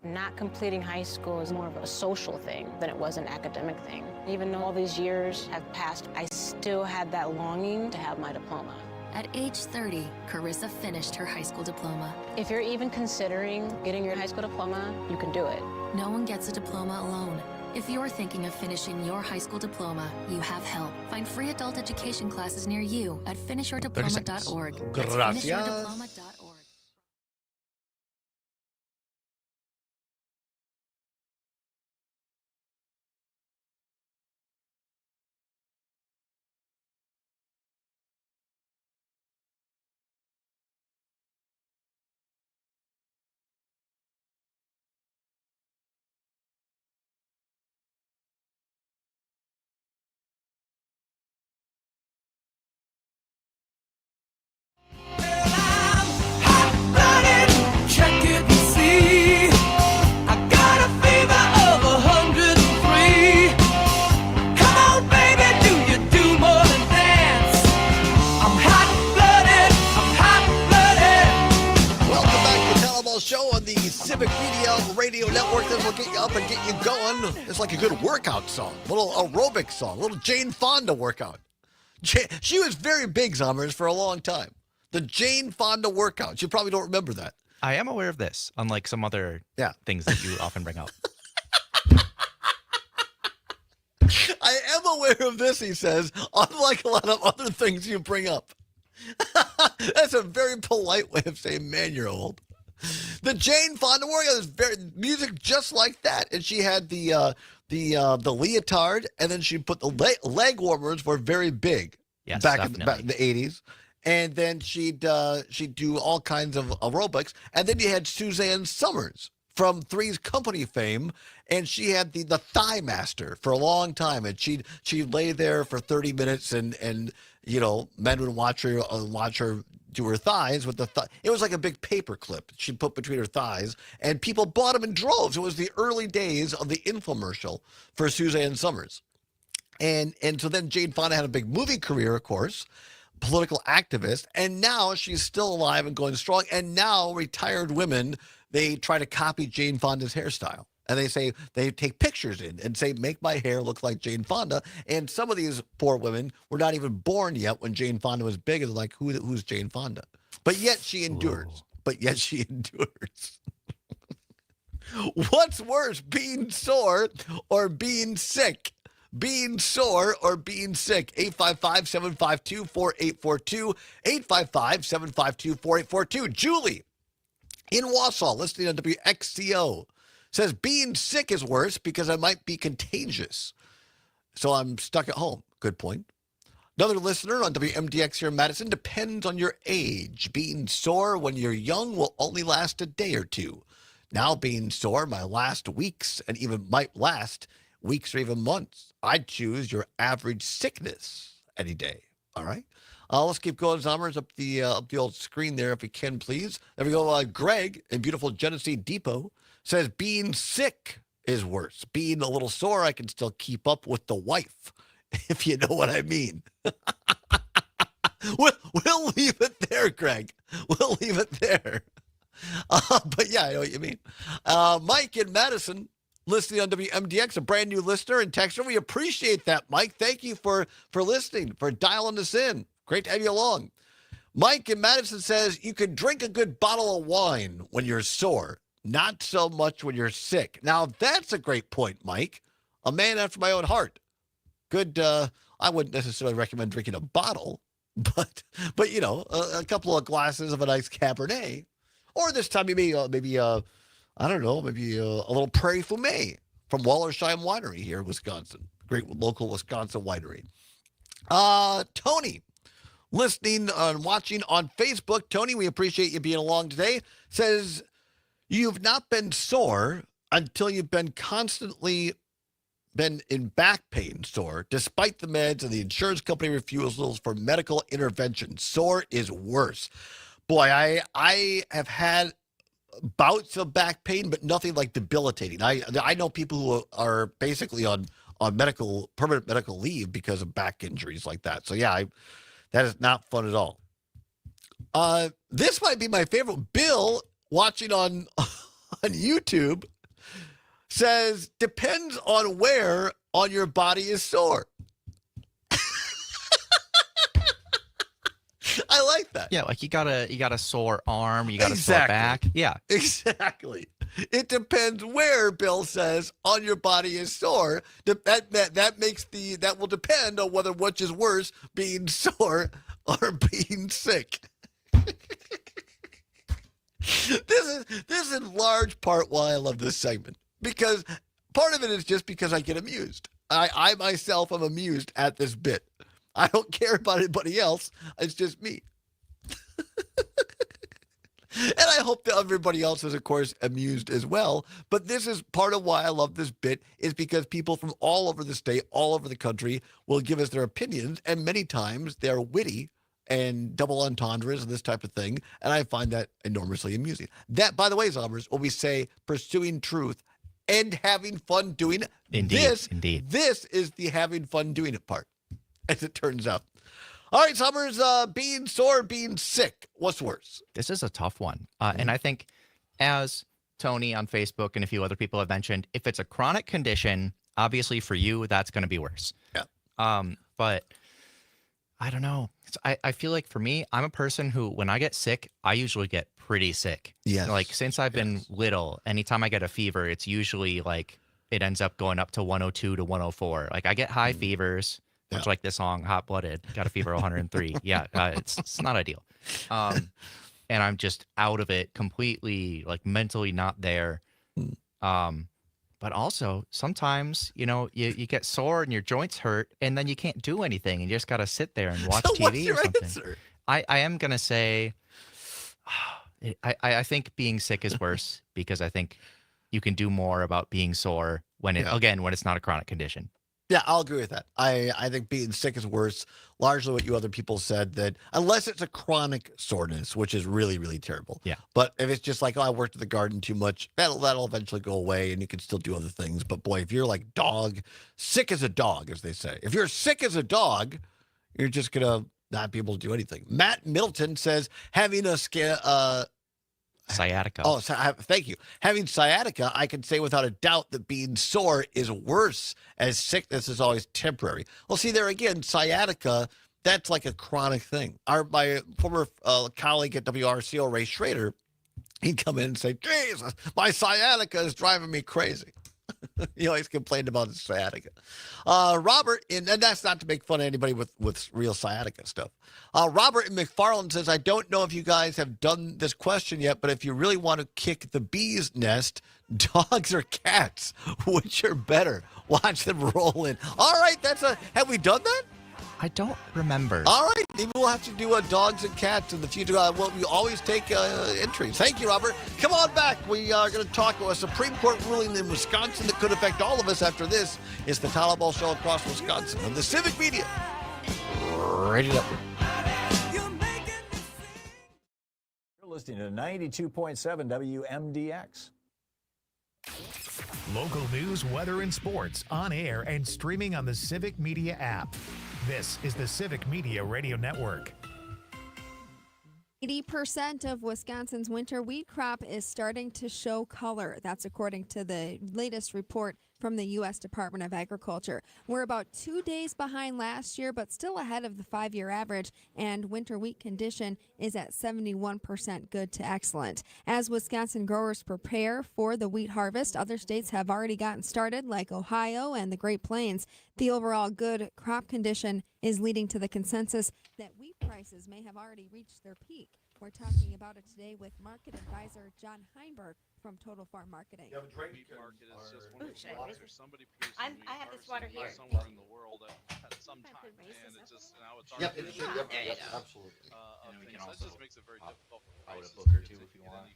Not completing high school is more of a social thing than it was an academic thing. Even though all these years have passed, I still had that longing to have my diploma. At age 30, Carissa finished her high school diploma. If you're even considering getting your high school diploma, you can do it. No one gets a diploma alone. If you're thinking of finishing your high school diploma, you have help. Find free adult education classes near you at finishyourdiploma.org. That's Gracias. finishyourdiploma.org. Check it and see. I got a fever of 103. Come on, baby, do you do more than dance? I'm hot-blooded, Welcome back to the Allbaugh Show on the Civic Media Radio Network. This will get you up and get you going. It's like a good workout song, a little aerobic song, a little Jane Fonda workout. She was very big, Zommers, for a long time. The Jane Fonda workout. You probably don't remember that. I am aware of this, unlike some other things that you often bring up. I am aware of this, he says, unlike a lot of other things you bring up. That's a very polite way of saying, man, you're old. The Jane Fonda workout is very music just like that. And she had the leotard, and then she put the leg warmers were very big back in the 80s. And then she'd do all kinds of aerobics. And then you had Suzanne Summers from Three's Company fame, and she had the Thigh Master for a long time. And she'd lay there for 30 minutes, and you know, men would watch her do her thighs with it was like a big paper clip she put between her thighs, and people bought them in droves. It was the early days of the infomercial for Suzanne Summers. And so then Jane Fonda had a big movie career, of course, political activist, and now she's still alive and going strong. And now retired women, they try to copy Jane Fonda's hairstyle. And they take pictures and say, make my hair look like Jane Fonda. And some of these poor women were not even born yet when Jane Fonda was big. And they're like, who's Jane Fonda? But yet she endures. What's worse, being sore or being sick? Being sore or being sick? 855-752-4842. 855-752-4842. Julie in Wausau, listening on WXCO. says being sick is worse because I might be contagious. So I'm stuck at home. Good point. Another listener on WMDX here in Madison, depends on your age. Being sore when you're young will only last a day or two. Now being sore might last weeks and even might last weeks or even months. I'd choose your average sickness any day. All right. Let's keep going, Zommers, up the old screen there if we can, please. There we go. Greg in beautiful Genesee Depot says being sick is worse. Being a little sore, I can still keep up with the wife, if you know what I mean. We'll leave it there, Greg. We'll leave it there. But yeah, I know what you mean. Mike in Madison, listening on WMDX, a brand new listener and texter. We appreciate that, Mike. Thank you for listening, for dialing us in. Great to have you along. Mike in Madison says you can drink a good bottle of wine when you're sore, not so much when you're sick. Now, that's a great point, Mike. A man after my own heart. Good. I wouldn't necessarily recommend drinking a bottle, but you know, a couple of glasses of a nice Cabernet, or this time maybe I don't know, maybe a little Prairie Fumé from Wallersheim Winery here in Wisconsin. Great local Wisconsin winery. Tony, listening and watching on Facebook. Tony, we appreciate you being along today. Says you've not been sore until you've been in back pain sore, despite the meds and the insurance company refusals for medical intervention. Sore is worse. Boy, I have had bouts of back pain, but nothing like debilitating. I know people who are basically on permanent medical leave because of back injuries like that. So yeah, that is not fun at all. This might be my favorite. Bill, watching on YouTube, says depends on where on your body is sore. I like that. Yeah, like you got a sore arm, you got a sore back. Yeah. Exactly. It depends where, Bill says, on your body is sore. That will depend on whether which is worse, being sore or being sick. This is in large part why I love this segment, because part of it is just because I get amused. I myself am amused at this bit. I don't care about anybody else. It's just me. And I hope that everybody else is, of course, amused as well. But this is part of why I love this bit, is because people from all over the state, all over the country, will give us their opinions. And many times they're witty and double entendres and this type of thing. And I find that enormously amusing. That, by the way, Zommers, when we say pursuing truth and having fun doing it, Indeed. This is the having fun doing it part, as it turns out. All right, Summers, being sore, being sick, what's worse? This is a tough one. And I think, as Tony on Facebook and a few other people have mentioned, if it's a chronic condition, obviously for you, that's going to be worse. Yeah. But I don't know. I feel like for me, I'm a person who, when I get sick, I usually get pretty sick. Yes. Like since I've been little, anytime I get a fever, it's usually like it ends up going up to 102 to 104. Like I get high fevers. Much like this song, Hot Blooded, got a fever 103. Yeah, it's not ideal. And I'm just out of it completely, like mentally not there. But also, sometimes, you know, you get sore and your joints hurt, and then you can't do anything, and you just got to sit there and watch TV or something. Answer? I am going to say, I think being sick is worse, because I think you can do more about being sore when when it's not a chronic condition. Yeah, I'll agree with that. I think being sick is worse, largely what you other people said, that unless it's a chronic soreness, which is really, really terrible. Yeah. But if it's just like, oh, I worked at the garden too much, that'll eventually go away and you can still do other things. But boy, if you're like sick as a dog, as they say, if you're sick as a dog, you're just going to not be able to do anything. Matt Middleton says having a sciatica. Oh, thank you. Having sciatica, I can say without a doubt that being sore is worse, as sickness is always temporary. Well, see, there again, sciatica, that's like a chronic thing. My former colleague at WRCO, Ray Schrader, he'd come in and say, Jesus, my sciatica is driving me crazy. He always complained about his sciatica. Robert, and that's not to make fun of anybody with real sciatica stuff. Robert in McFarland says, I don't know if you guys have done this question yet, but if you really want to kick the bee's nest, dogs or cats, which are better? Watch them roll in. All right, have we done that? I don't remember. All right, maybe we'll have to do dogs and cats in the future. We always take entries. Thank you, Robert. Come on back. We are going to talk about a Supreme Court ruling in Wisconsin that could affect all of us after this. It's the Todd Allbaugh Show across Wisconsin on the Civic Media Radio Network. You're listening to 92.7 WMDX. Local news, weather, and sports on air and streaming on the Civic Media app. This is the Civic Media Radio Network. 80% of Wisconsin's winter wheat crop is starting to show color. That's according to the latest report from the U.S. Department of Agriculture. We're about 2 days behind last year, but still ahead of the 5-year average, and winter wheat condition is at 71% good to excellent. As Wisconsin growers prepare for the wheat harvest, other states have already gotten started, like Ohio and the Great Plains. The overall good crop condition is leading to the consensus that wheat prices may have already reached their peak. We're talking about it today with market advisor John Heinberg from Total Farm Marketing. I have this water here. Somewhere in the world at some time, and it's just now it's Yep, there you go. Absolutely. That just makes it very difficult for prices book or two if you want.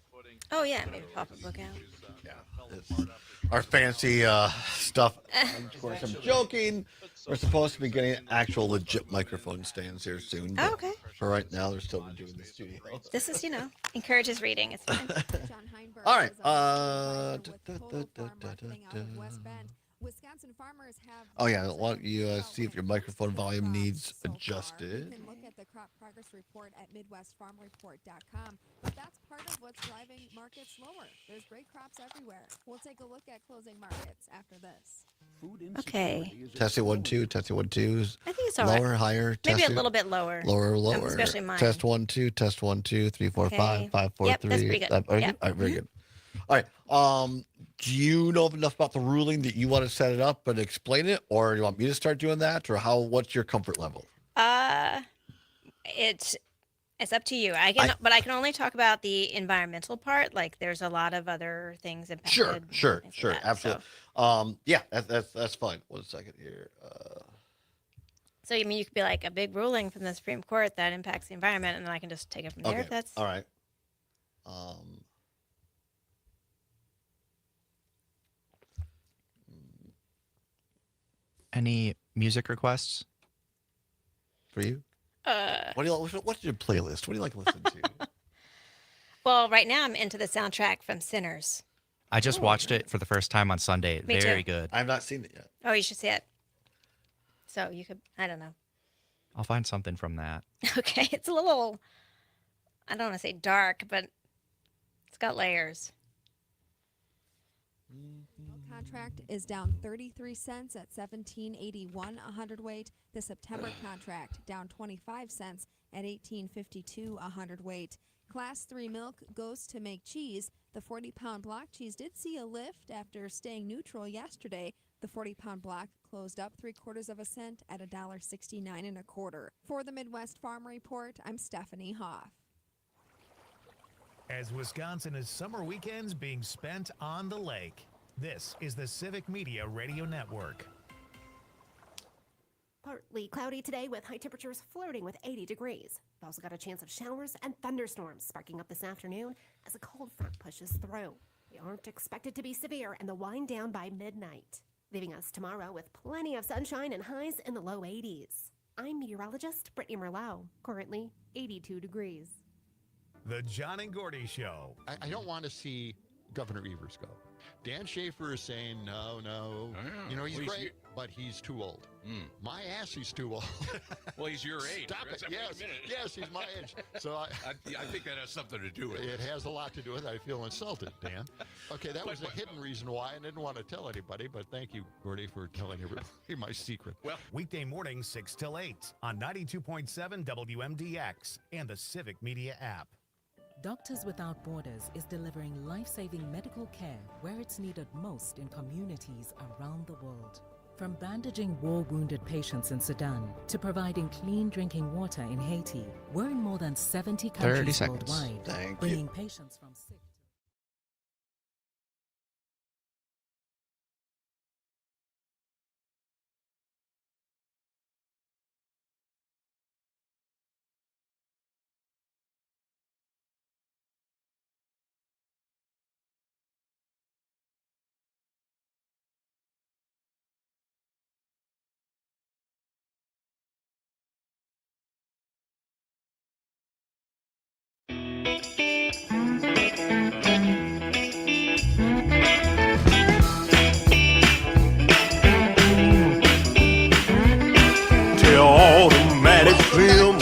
Oh yeah, maybe pop a book out. Our fancy stuff. Of course, I'm joking. We're supposed to be getting actual legit microphone stands here soon. Oh, okay. For right now, they're still doing the studio. This is, encourages reading. It's fine. All right. Wisconsin farmers have. Oh yeah, why don't you see if your microphone volume needs adjusted? You can look at the crop progress report at MidwestFarmReport.com. But that's part of what's driving markets lower. There's great crops everywhere. We'll take a look at closing markets after this. Okay. Testing 1 2. Testing 1 2. I think it's all right. Lower, higher. Maybe testing. a little bit lower. Lower. Especially mine. Test 1 2. Test 1 2. 3 4 5 5 4 Yep, 3. that's pretty good. All right, very good. All right. Do you know enough about the ruling that you want to set it up and explain it, or you want me to start doing that, or what's your comfort level? It's up to you. But I can only talk about the environmental part. Like there's a lot of other things impacted. Sure, that, absolutely. So. Yeah, that's fine. 1 second here. So you could be like a big ruling from the Supreme Court that impacts the environment, and then I can just take it from there. Okay. If that's all right. Any music requests for you? What's your playlist? What do you like to listen to? Well, right now I'm into the soundtrack from Sinners. I just watched it for the first time on Sunday. Me Very too. good. I've not seen it yet. Oh, you should see it. So you could, I don't know. I'll find something from that. Okay, it's a little, I don't want to say dark, but it's got layers. Contract is down 33 cents at $17.81 a hundredweight. The September contract down 25 cents at $18.52 a hundredweight. Class 3 milk goes to make cheese. The 40-pound block cheese did see a lift after staying neutral yesterday. The 40-pound block closed up 3/4 cent at $1.69 1/4. For the Midwest Farm Report, I'm Stephanie Hoff. As Wisconsin is summer weekends being spent on the lake, this is the Civic Media Radio Network. Partly cloudy today with high temperatures flirting with 80 degrees. We've also got a chance of showers and thunderstorms sparking up this afternoon as a cold front pushes through. They aren't expected to be severe and they'll wind down by midnight, leaving us tomorrow with plenty of sunshine and highs in the low 80s. I'm meteorologist Brittany Merlot, currently 82 degrees. The John and Gordy Show. I don't want to see Governor Evers go. Dan Schaefer is saying, no. He's great, but he's too old. My ass, he's too old. Well, he's your age. Stop it. Yes, he's my age. So I think that has something to do with it. It has a lot to do with it. I feel insulted, Dan. Okay, that was a hidden reason why I didn't want to tell anybody, but thank you, Gordy, for telling everybody my secret. Well, weekday mornings 6 till 8 on 92.7 WMDX and the Civic Media app. Doctors Without Borders is delivering life-saving medical care where it's needed most in communities around the world. From bandaging war-wounded patients in Sudan to providing clean drinking water in Haiti, we're in more than 70 countries worldwide, bringing patients from sick. Automatic film.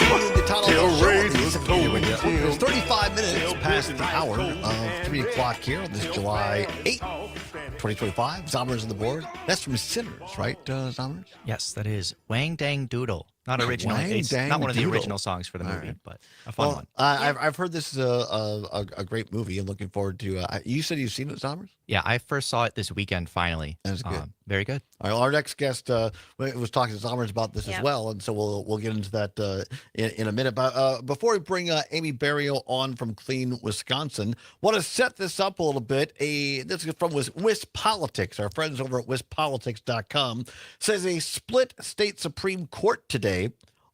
It's 35 minutes past the hour of 3 o'clock here on this July 8th, 2025. Zommers on the board. That's from Sinners, right, Zommers? Yes, that is Wang Dang Doodle. Not original. Wang It's Dang not one of the Doodle. original songs for the movie, right. but a fun one. I've heard this is a great movie. I'm looking forward to. You said you've seen it, Zommers? Yeah, I first saw it this weekend. Finally, that's good. Very good. All right, our next guest was talking to Zommers about this as Yep. well, and so we'll get into that in a minute. But before we bring Amy Barrio on from Clean, Wisconsin, want to set this up a little bit. This is from WisPolitics. Our friends over at WisPolitics.com says a split state Supreme Court today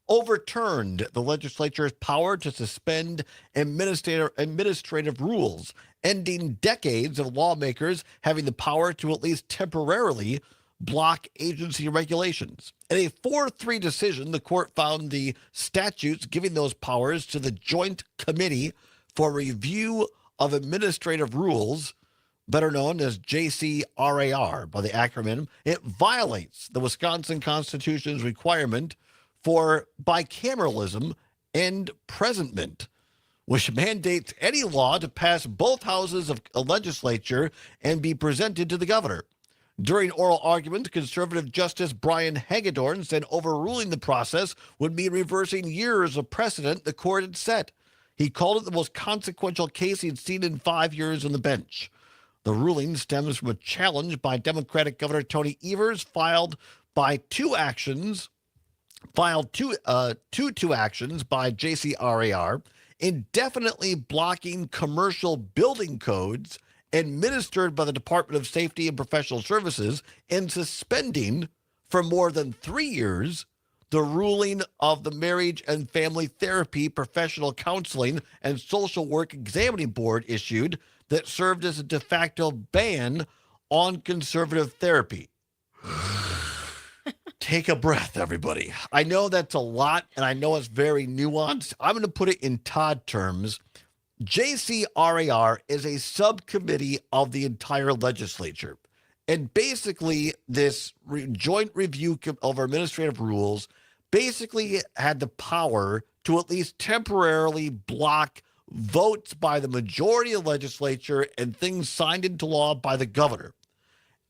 overturned the legislature's power to suspend administrative rules, ending decades of lawmakers having the power to at least temporarily block agency regulations. In a 4-3 decision, the court found the statutes giving those powers to the Joint Committee for Review of Administrative Rules, better known as JCRAR by the acronym, it violates the Wisconsin Constitution's requirement for bicameralism and presentment, which mandates any law to pass both houses of a legislature and be presented to the governor. During oral argument, conservative Justice Brian Hagedorn said overruling the process would mean reversing years of precedent the court had set. He called it the most consequential case he'd seen in 5 years on the bench. The ruling stems from a challenge by Democratic Governor Tony Evers filed two actions by JCRAR, indefinitely blocking commercial building codes administered by the Department of Safety and Professional Services and suspending for more than 3 years the ruling of the Marriage and Family Therapy Professional Counseling and Social Work Examining Board issued that served as a de facto ban on conservative therapy. Take a breath, everybody. I know that's a lot, and I know it's very nuanced. I'm going to put it in Todd terms. JCRAR is a subcommittee of the entire legislature. And basically, this joint review of administrative rules basically had the power to at least temporarily block votes by the majority of the legislature and things signed into law by the governor.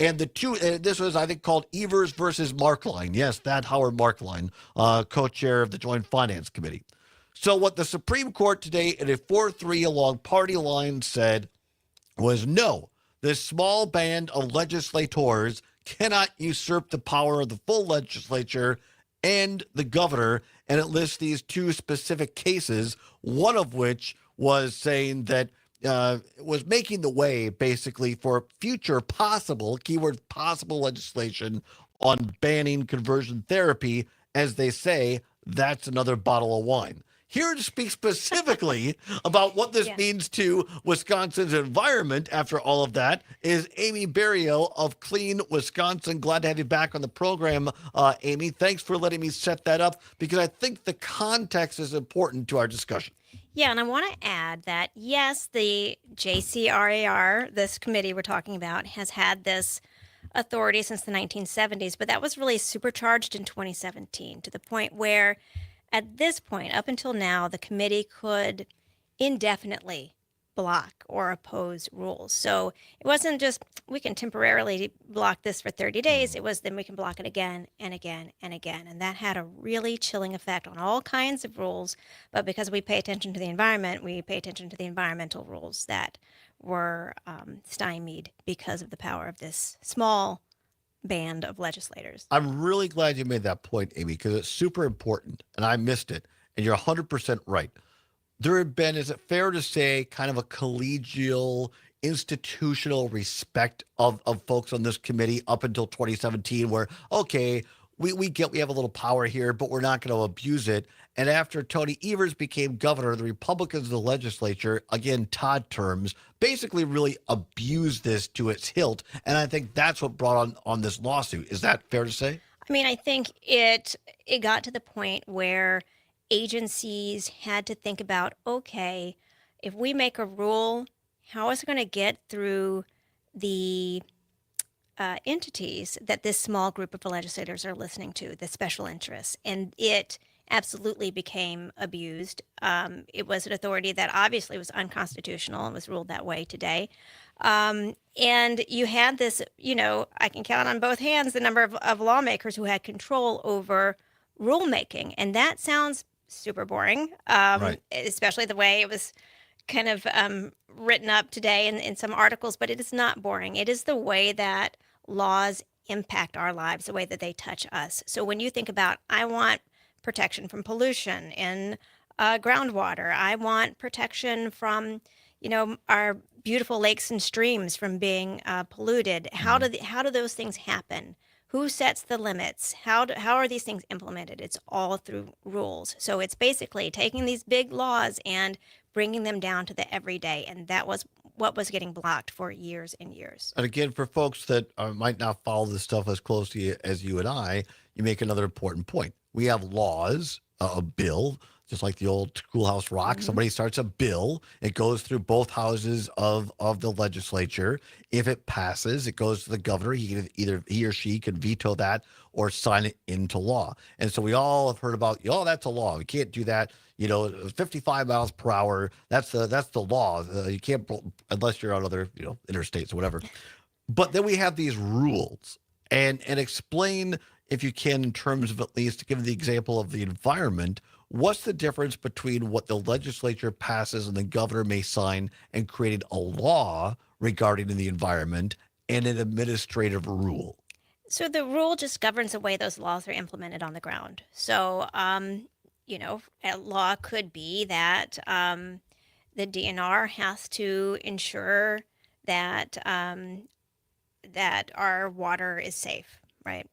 And the two, this was, I think, called Evers versus Markline. Yes, that Howard Markline, co-chair of the Joint Finance Committee. So what the Supreme Court today in a 4-3 along party lines said was no, this small band of legislators cannot usurp the power of the full legislature and the governor. And it lists these two specific cases, one of which was saying that was making the way basically for future possible, keyword possible legislation on banning conversion therapy. As they say, that's another bottle of wine. Here to speak specifically about what this means to Wisconsin's environment after all of that is Amy Barrio of Clean, Wisconsin. Glad to have you back on the program, Amy. Thanks for letting me set that up because I think the context is important to our discussion. Yeah, and I want to add that, yes, the JCRAR, this committee we're talking about, has had this authority since the 1970s, but that was really supercharged in 2017 to the point where, at this point, up until now, the committee could indefinitely block or oppose rules. So it wasn't just we can temporarily block this for 30 days. It was then we can block it again and again and again. And that had a really chilling effect on all kinds of rules. But because we pay attention to the environment, we pay attention to the environmental rules that were stymied because of the power of this small band of legislators. I'm really glad you made that point, Amy, because it's super important, and I missed it. And you're 100% right. There had been, is it fair to say, kind of a collegial, institutional respect of folks on this committee up until 2017, where, okay, we get we have a little power here, but we're not going to abuse it. And after Tony Evers became governor, the Republicans in the legislature, again, Todd terms, basically really abused this to its hilt. And I think that's what brought on this lawsuit. Is that fair to say? I mean, I think it got to the point where agencies had to think about, okay, if we make a rule, how is it going to get through the entities that this small group of legislators are listening to, the special interests? And it absolutely became abused. It was an authority that obviously was unconstitutional and was ruled that way today. And you had this, I can count on both hands the number of lawmakers who had control over rulemaking. And that sounds super boring, Right. especially the way it was kind of written up today in some articles, but it is not boring. It is the way that laws impact our lives, the way that they touch us. So when you think about, I want protection from pollution in groundwater, I want protection from, our beautiful lakes and streams from being polluted. How do those things happen? Who sets the limits? How are these things implemented? It's all through rules. So it's basically taking these big laws and bringing them down to the everyday. And that was what was getting blocked for years and years. And again, for folks that might not follow this stuff as closely as you and I, you make another important point. We have laws, a bill, just like the old Schoolhouse Rock. Somebody starts a bill. It goes through both houses of the legislature. If it passes, it goes to the governor. Either he or she can veto that or sign it into law. And so we all have heard about, that's a law. We can't do that. 55 miles per hour. That's the law. You can't, unless you're on other, interstates or whatever. But then we have these rules, and explain, if you can, in terms of at least give the example of the environment. What's the difference between what the legislature passes and the governor may sign and creating a law regarding the environment and an administrative rule? So the rule just governs the way those laws are implemented on the ground. So, a law could be that the DNR has to ensure that that our water is safe, right?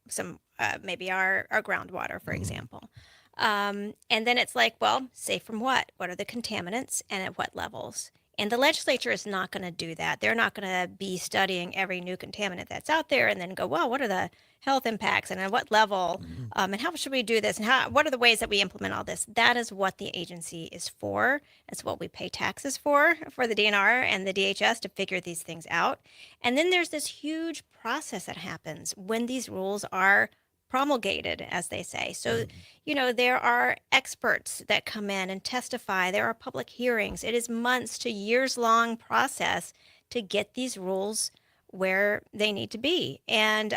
Maybe our groundwater, for example. And then it's like, well, safe from what? What are the contaminants and at what levels? And the legislature is not going to do that. They're not going to be studying every new contaminant that's out there and then go, well, what are the health impacts and at what level? And how should we do this? And what are the ways that we implement all this? That is what the agency is for. It's what we pay taxes for the DNR and the DHS to figure these things out. And then there's this huge process that happens when these rules are promulgated, as they say. So, there are experts that come in and testify. There are public hearings. It is months to years long process to get these rules where they need to be. And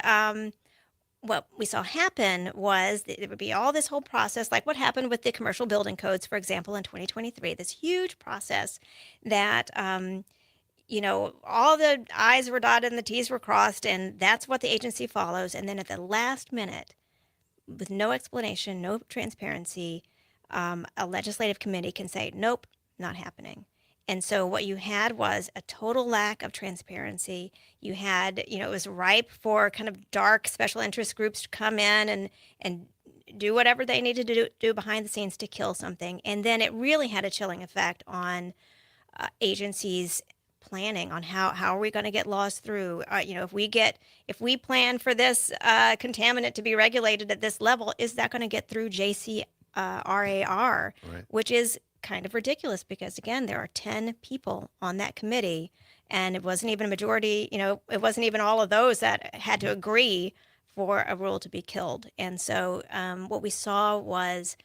what we saw happen was that there would be all this whole process, like what happened with the commercial building codes, for example, in 2023, this huge process that all the I's were dotted and the T's were crossed, and that's what the agency follows. And then at the last minute, with no explanation, no transparency, a legislative committee can say, nope, not happening. And so what you had was a total lack of transparency. You had, it was ripe for kind of dark special interest groups to come in and do whatever they needed to do behind the scenes to kill something. And then it really had a chilling effect on agencies planning on how are we going to get laws through. If we plan for this contaminant to be regulated at this level, is that going to get through JCRAR, Right. which is kind of ridiculous because, again, there are 10 people on that committee, and it wasn't even a majority, it wasn't even all of those that had to agree for a rule to be killed. And so what we saw was,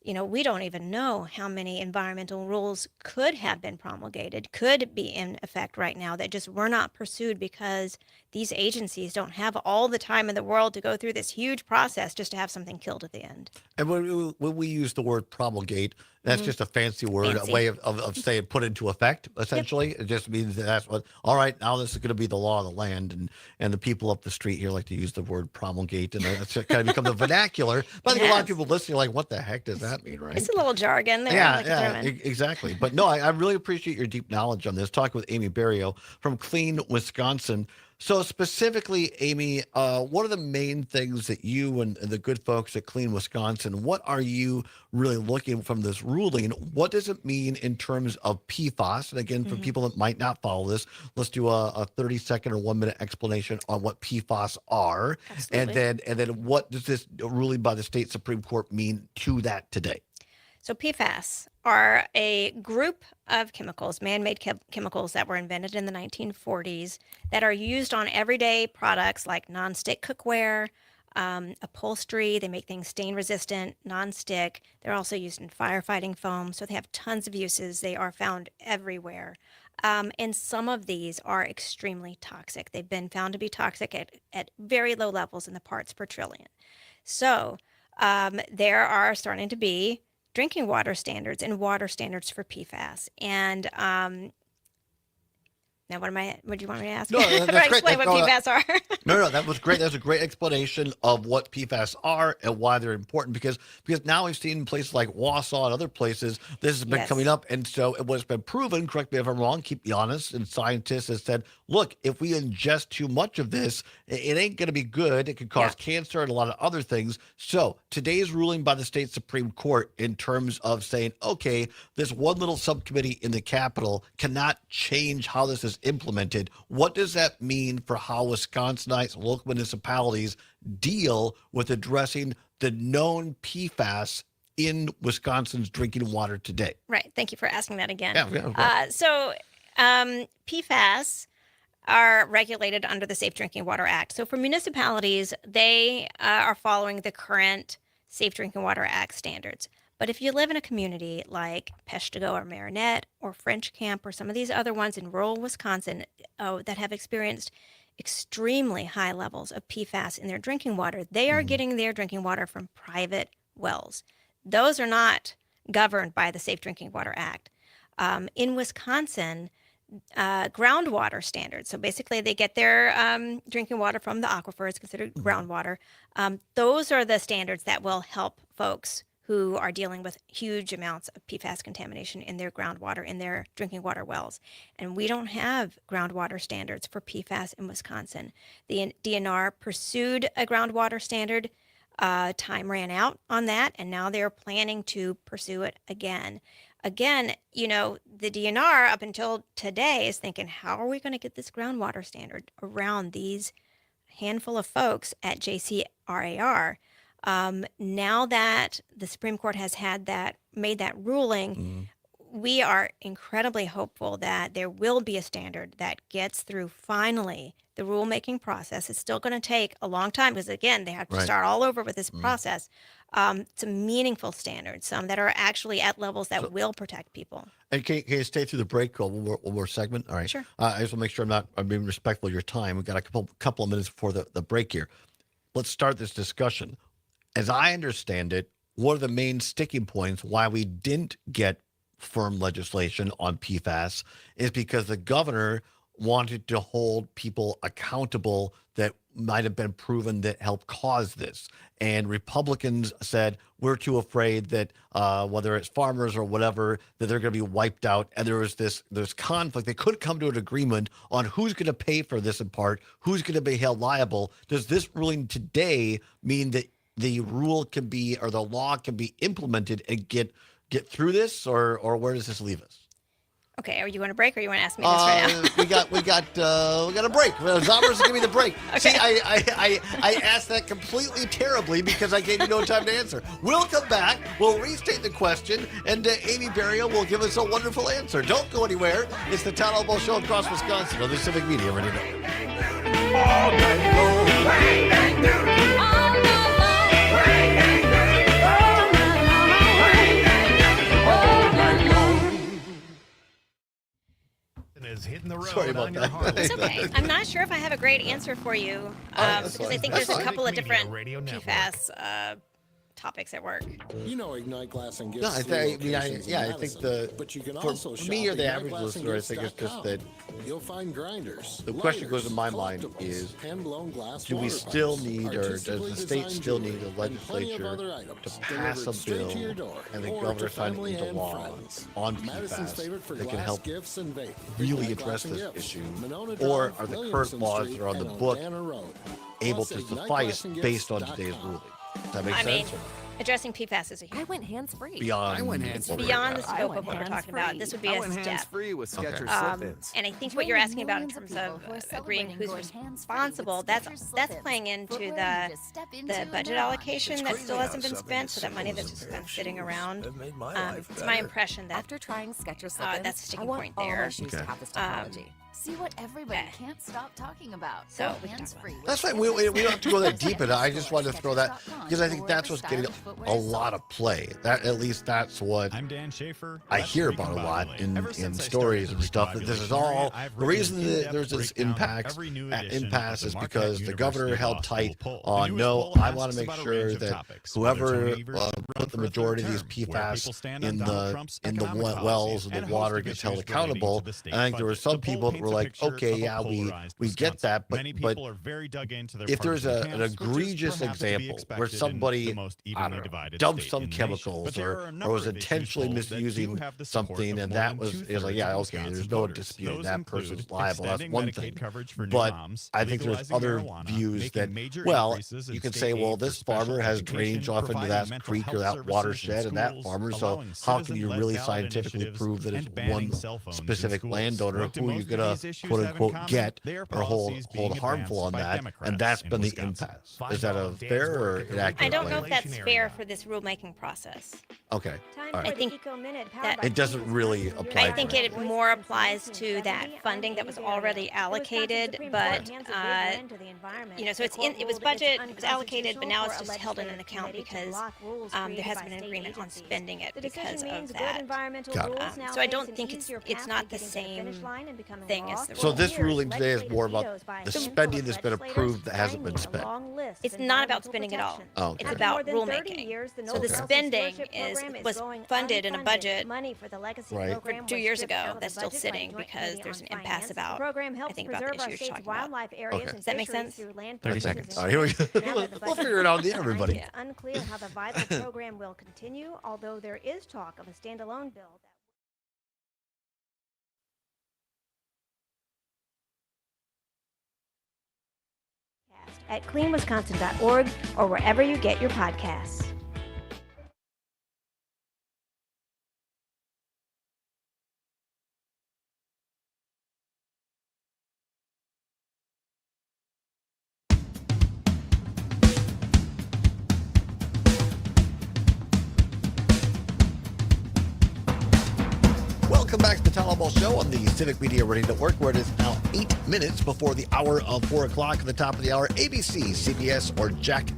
we don't even know how many environmental rules could have been promulgated, could be in effect right now that just were not pursued because these agencies don't have all the time in the world to go through this huge process just to have something killed at the end. And when we use the word promulgate, that's just a fancy word, Fancy. a way of saying put into effect, essentially. It just means that's what, all right, now this is going to be the law of the land. And the people up the street here like to use the word promulgate, and that's kind of become the vernacular. But I think a lot of people listening are like, what the heck does that mean, right? It's a little jargon there. Yeah, exactly. But no, I really appreciate your deep knowledge on this. Talking with Amy Barrio from Clean Wisconsin. So specifically, Amy, what are the main things that you and the good folks at Clean Wisconsin, what are you really looking from this ruling? What does it mean in terms of PFAS? And again, for people that might not follow this, let's do a 30-second or 1-minute explanation on what PFAS are. Absolutely. And then what does this ruling by the state Supreme Court mean to that today? So PFAS are a group of chemicals, man-made chemicals that were invented in the 1940s that are used on everyday products like nonstick cookware, upholstery. They make things stain-resistant, nonstick. They're also used in firefighting foam, so they have tons of uses. They are found everywhere. And some of these are extremely toxic. They've been found to be toxic at very low levels in the parts per trillion. So there are starting to be drinking water standards and water standards for PFAS. And now what do you want me to ask? No, that's great. Explain what PFAS are. No, that was great. That was a great explanation of what PFAS are and why they're important, because now we've seen places like Wausau and other places, this has been coming up. And so what's been proven, correct me if I'm wrong, keep me honest, and scientists have said, look, if we ingest too much of this, it ain't going to be good. It could cause cancer and a lot of other things. So today's ruling by the state Supreme Court in terms of saying, okay, this one little subcommittee in the Capitol cannot change how this is implemented. What does that mean for how Wisconsinites, local municipalities deal with addressing the known PFAS in Wisconsin's drinking water today? Right. Thank you for asking that again. Yeah. PFAS are regulated under the Safe Drinking Water Act. So for municipalities, they are following the current Safe Drinking Water Act standards. But if you live in a community like Peshtigo or Marinette or French Camp or some of these other ones in rural Wisconsin that have experienced extremely high levels of PFAS in their drinking water, they are getting their drinking water from private wells. Those are not governed by the Safe Drinking Water Act. In Wisconsin, groundwater standards. So basically they get their drinking water from the aquifer. It's considered groundwater. Those are the standards that will help folks who are dealing with huge amounts of PFAS contamination in their groundwater, in their drinking water wells. And we don't have groundwater standards for PFAS in Wisconsin. The DNR pursued a groundwater standard. Time ran out on that, and now they're planning to pursue it again. Again, the DNR up until today is thinking, how are we going to get this groundwater standard around these handful of folks at JCRAR? Now that the Supreme Court has made that ruling, we are incredibly hopeful that there will be a standard that gets through finally the rulemaking process. It's still going to take a long time because, again, they have to start all over with this process. It's a meaningful standard, some that are actually at levels that will protect people. And can you stay through the break? One more segment? All right. Sure. I just want to make sure I'm being respectful of your time. We've got a couple of minutes before the break here. Let's start this discussion. As I understand it, one of the main sticking points why we didn't get firm legislation on PFAS is because the governor wanted to hold people accountable that might have been proven that helped cause this. And Republicans said, we're too afraid that whether it's farmers or whatever, that they're going to be wiped out. And there's conflict. They couldn't come to an agreement on who's going to pay for this in part, who's going to be held liable. Does this ruling today mean that the rule can be, or the law can be implemented and get through this, or where does this leave us? Okay, are you going to break, or you want to ask me this right now? we got a break. Zombers, give me the break. Okay. See, I asked that completely terribly because I gave you no time to answer. We'll come back. We'll restate the question, and Amy Barrio will give us a wonderful answer. Don't go anywhere. It's the Todd Allbaugh Show across Wisconsin on the Civic Media Radio Network. hitting the road Sorry about on your that. Harley. It's okay. I'm not sure if I have a great answer for you because I think there's a couple of different PFAS topics at work. You know, Ignite Glass and Gifts. No, I think but you can for also shop me or the Ignite average Glass and listener, I think it's just that You'll find grinders. the question goes in my mind collectibles, is, hand-blown glass do we water still pipes, need, or does artistically the state designed still need jewelry, a and plenty of legislature other to items pass delivered a straight to bill your door and the or governor to sign it family into and law friends. on Madison's favorite for PFAS that can glass help gifts and vape. really Ignite address Glass and this Gifts, issue? Monona Or Drive, are the current Williamson laws Street, that are on the and book Dana Road. able Plus, to Ignite suffice Glass and based on Gifts.com. today's ruling? Does that make I mean, sense? addressing PFAS is a huge. I went hands-free. Beyond I went what hands-free. we're Beyond the talking scope I of what we're went talking about. This would be I a went step. hands-free with Skechers slip-ins. And I think what you're asking about in terms of agreeing who's responsible, that's playing into the budget allocation that still hasn't been spent, so that money that's just been sitting around. It's my impression that After trying Skechers slip-ins, that's a sticking I want point all there. my shoes to have this technology. See what everybody can't stop talking about. So hands-free. That's fine. We don't have to go that deep in it. I just wanted to throw that because I think that's what's getting a lot of play. That at least that's what I'm Dan Schaefer. I hear about a lot in stories and stuff. That this is all the reason that there's this impasse is because the governor held tight on no. I want to make sure that whoever put the majority of these PFAS in the wells and the water gets held accountable. And I think there were some people that were like, okay, yeah, we get that, but if there's an egregious example where somebody dumped some chemicals or was intentionally misusing something, and that was like, yeah, okay, there's no dispute that person's liable. That's one thing. But I think there's other views that, well, you could say, well, this farmer has drainage off into that creek or that watershed and that farmer, so how can you really scientifically prove that it's one specific landowner? Who are you going to, quote unquote, get or hold harmful on that? And that's been the impasse. Is that a fair or inaccurate? I don't know if that's fair for this rulemaking process. Okay. All right. I think that it doesn't really apply. I think it more applies to that funding that was already allocated, but so it was budget, it was allocated, but now it's just held in an account because there hasn't been an agreement on spending it because of that. So I don't think it's not the same thing as the So this ruling today is more about the spending that's been approved that hasn't been spent. It's not about spending at all. Oh, okay. It's about rulemaking. So the spending was funded in a budget Right. for 2 years ago. That's still sitting because there's an impasse about, I think, about the issues you're talking about. Okay. Does that make sense? 30 seconds. All right, here we go. We'll figure it out in the end, everybody. Unclear how the vital program will continue, although there is talk of a standalone bill. At cleanwisconsin.org or wherever you get your podcasts. Welcome back to the Allbaugh Show on the Civic Media Radio Network, where it is now 8 minutes before the hour of 4 o'clock. At the top of the hour, ABC, CBS, or James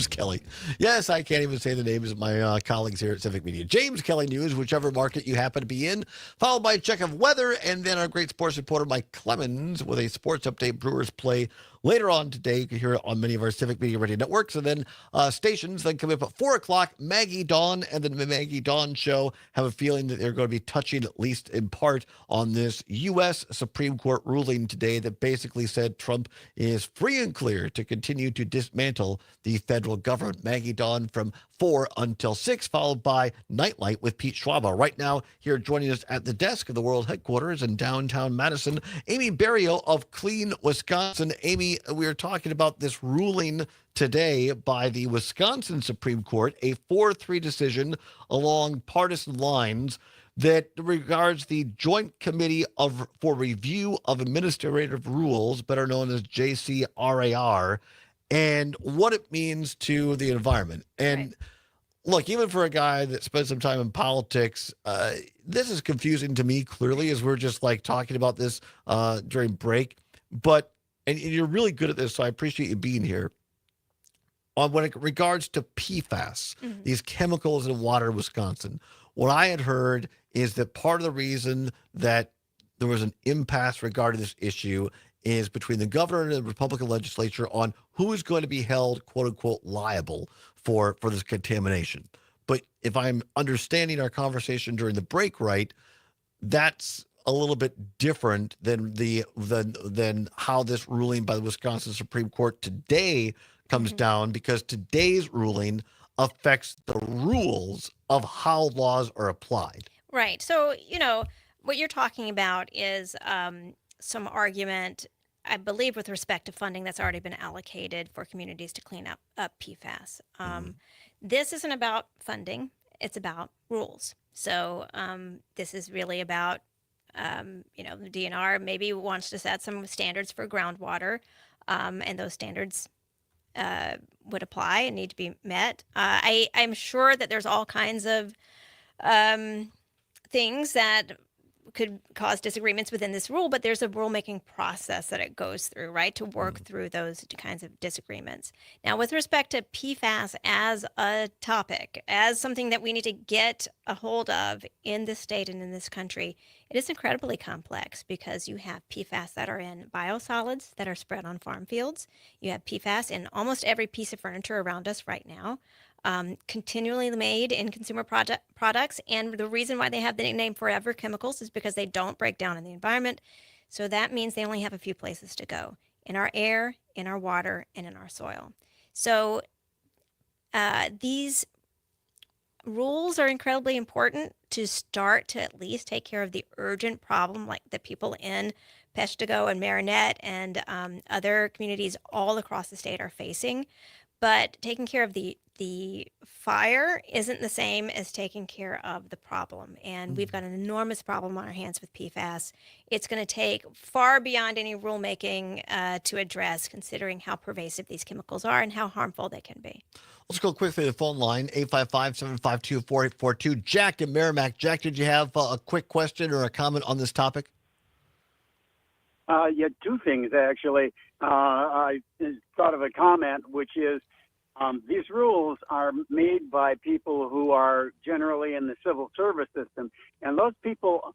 Kelly. Yes, I can't even say the names of my colleagues here at Civic Media. James Kelly News, whichever market you happen to be in, followed by a check of weather, and then our great sports reporter, Mike Clemens, with a sports update. Brewers play later on today. You can hear it on many of our Civic Media Radio networks. And then stations then come up at 4 o'clock, Maggie Dawn and the Maggie Dawn Show. Have a feeling that they're going to be touching, at least in part, on this U.S. Supreme Court ruling today that basically said Trump is free and clear to continue to dismantle the federal government. Maggie Dawn from 4 until 6, followed by Nightlight with Pete Schwaba. Right now, here joining us at the desk of the World Headquarters in downtown Madison, Amy Barrio of Clean Wisconsin. Amy, we are talking about this ruling today by the Wisconsin Supreme Court, a 4-3 decision along partisan lines that regards the Joint Committee for Review of Administrative Rules, better known as JCRAR, and what it means to the environment. And look, even for a guy that spent some time in politics, this is confusing to me, clearly, as we're just like talking about this during break. But, and you're really good at this, so I appreciate you being here. On when it regards to PFAS, these chemicals in water in Wisconsin, what I had heard is that part of the reason that there was an impasse regarding this issue is between the governor and the Republican legislature on who is going to be held, quote unquote, liable for this contamination. But if I'm understanding our conversation during the break right, that's a little bit different than how this ruling by the Wisconsin Supreme Court today comes down, because today's ruling affects the rules of how laws are applied. Right. So, what you're talking about is some argument, I believe, with respect to funding that's already been allocated for communities to clean up PFAS. This isn't about funding, it's about rules. So this is really about, the DNR maybe wants to set some standards for groundwater, and those standards would apply and need to be met. I'm sure that there's all kinds of things that could cause disagreements within this rule, but there's a rulemaking process that it goes through, right, to work through those kinds of disagreements. Now, with respect to PFAS as a topic, as something that we need to get a hold of in this state and in this country, it is incredibly complex because you have PFAS that are in biosolids that are spread on farm fields. You have PFAS in almost every piece of furniture around us right now. Continually made in consumer products. And the reason why they have the nickname Forever Chemicals is because they don't break down in the environment. So that means they only have a few places to go: in our air, in our water, and in our soil. So these rules are incredibly important to start to at least take care of the urgent problem, like the people in Peshtigo and Marinette and other communities all across the state are facing. But taking care of the fire isn't the same as taking care of the problem. And we've got an enormous problem on our hands with PFAS. It's going to take far beyond any rulemaking to address, considering how pervasive these chemicals are and how harmful they can be. Let's go quickly to the phone line, 855-752-4842. Jack in Merrimack. Jack, did you have a quick question or a comment on this topic? Yeah, two things, actually. I thought of a comment, which is these rules are made by people who are generally in the civil service system. And those people,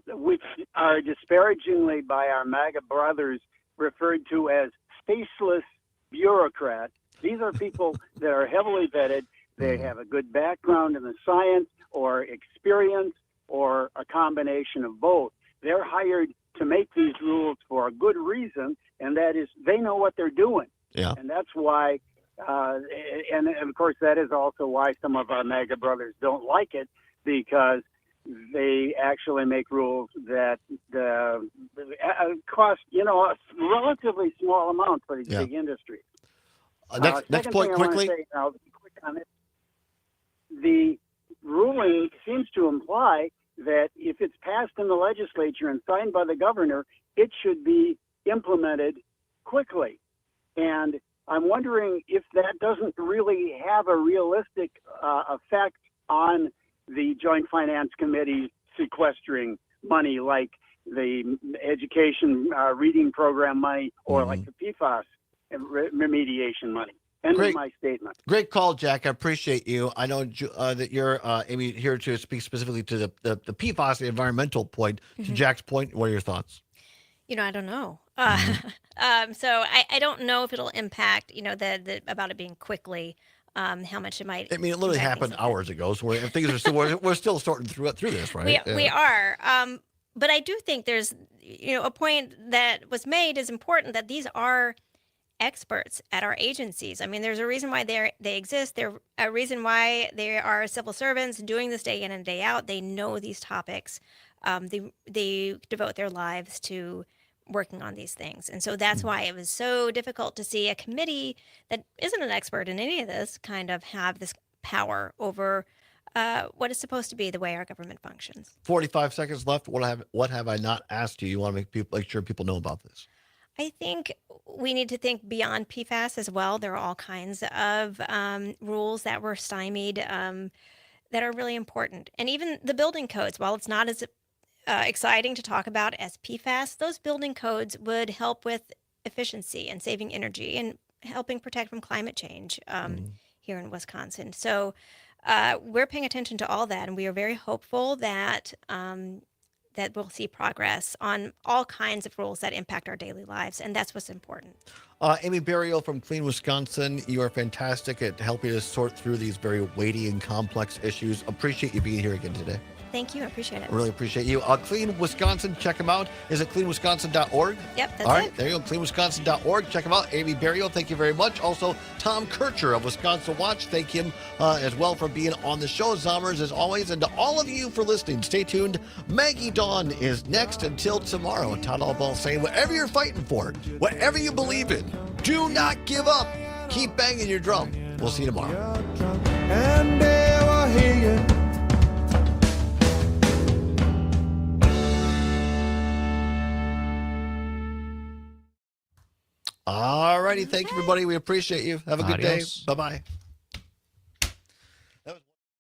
which are disparagingly by our MAGA brothers referred to as faceless bureaucrats, these are people that are heavily vetted. They have a good background in the science or experience or a combination of both. They're hired to make these rules for a good reason, and that is they know what they're doing. Yeah. And that's why, and of course, that is also why some of our MAGA brothers don't like it, because they actually make rules that cost, a relatively small amount for these big industries. Next point, quickly. Quick on it. The ruling seems to imply that if it's passed in the legislature and signed by the governor, it should be implemented quickly. And I'm wondering if that doesn't really have a realistic effect on the Joint Finance Committee sequestering money, like the education reading program money, or like the PFAS remediation money. End of my statement. Great call, Jack. I appreciate you. I know that you're Amy, here to speak specifically to the PFAS, the environmental point. To Jack's point, what are your thoughts? I don't know. So I don't know if it'll impact, the about it being quickly, how much it might. I mean, it literally happened hours ago, so things are still we're still sorting through this, right? We are. But I do think there's, a point that was made is important, that these are experts at our agencies. I mean, there's a reason why they exist. There's a reason why they are civil servants doing this day in and day out. They know these topics. They devote their lives to working on these things. And so that's why it was so difficult to see a committee that isn't an expert in any of this kind of have this power over what is supposed to be the way our government functions. 45 seconds left. What have I not asked you? You want to make sure people know about this? I think we need to think beyond PFAS as well. There are all kinds of rules that were stymied that are really important. And even the building codes, while it's not as exciting to talk about as PFAS, those building codes would help with efficiency and saving energy and helping protect from climate change here in Wisconsin. So we're paying attention to all that, and we are very hopeful that that we'll see progress on all kinds of rules that impact our daily lives, and that's what's important. Amy Burial from Clean Wisconsin, you are fantastic at helping us sort through these very weighty and complex issues. Appreciate you being here again today. Thank you. I appreciate it. Really appreciate you. Clean Wisconsin, check them out. Is it cleanwisconsin.org? Yep, that's All right, it. there you go, cleanwisconsin.org. Check them out. Amy Burial, thank you very much. Also, Tom Kircher of Wisconsin Watch, thank him as well for being on the show. Zommers, as always, and to all of you for listening, stay tuned. Maggie Dawn is next until tomorrow. Todd Allbaugh saying, whatever you're fighting for, whatever you believe in, do not give up. Keep banging your drum. We'll see you tomorrow. And they will hear you. All righty. Thank you, everybody. We appreciate you. Have a good day. Adios. Bye-bye.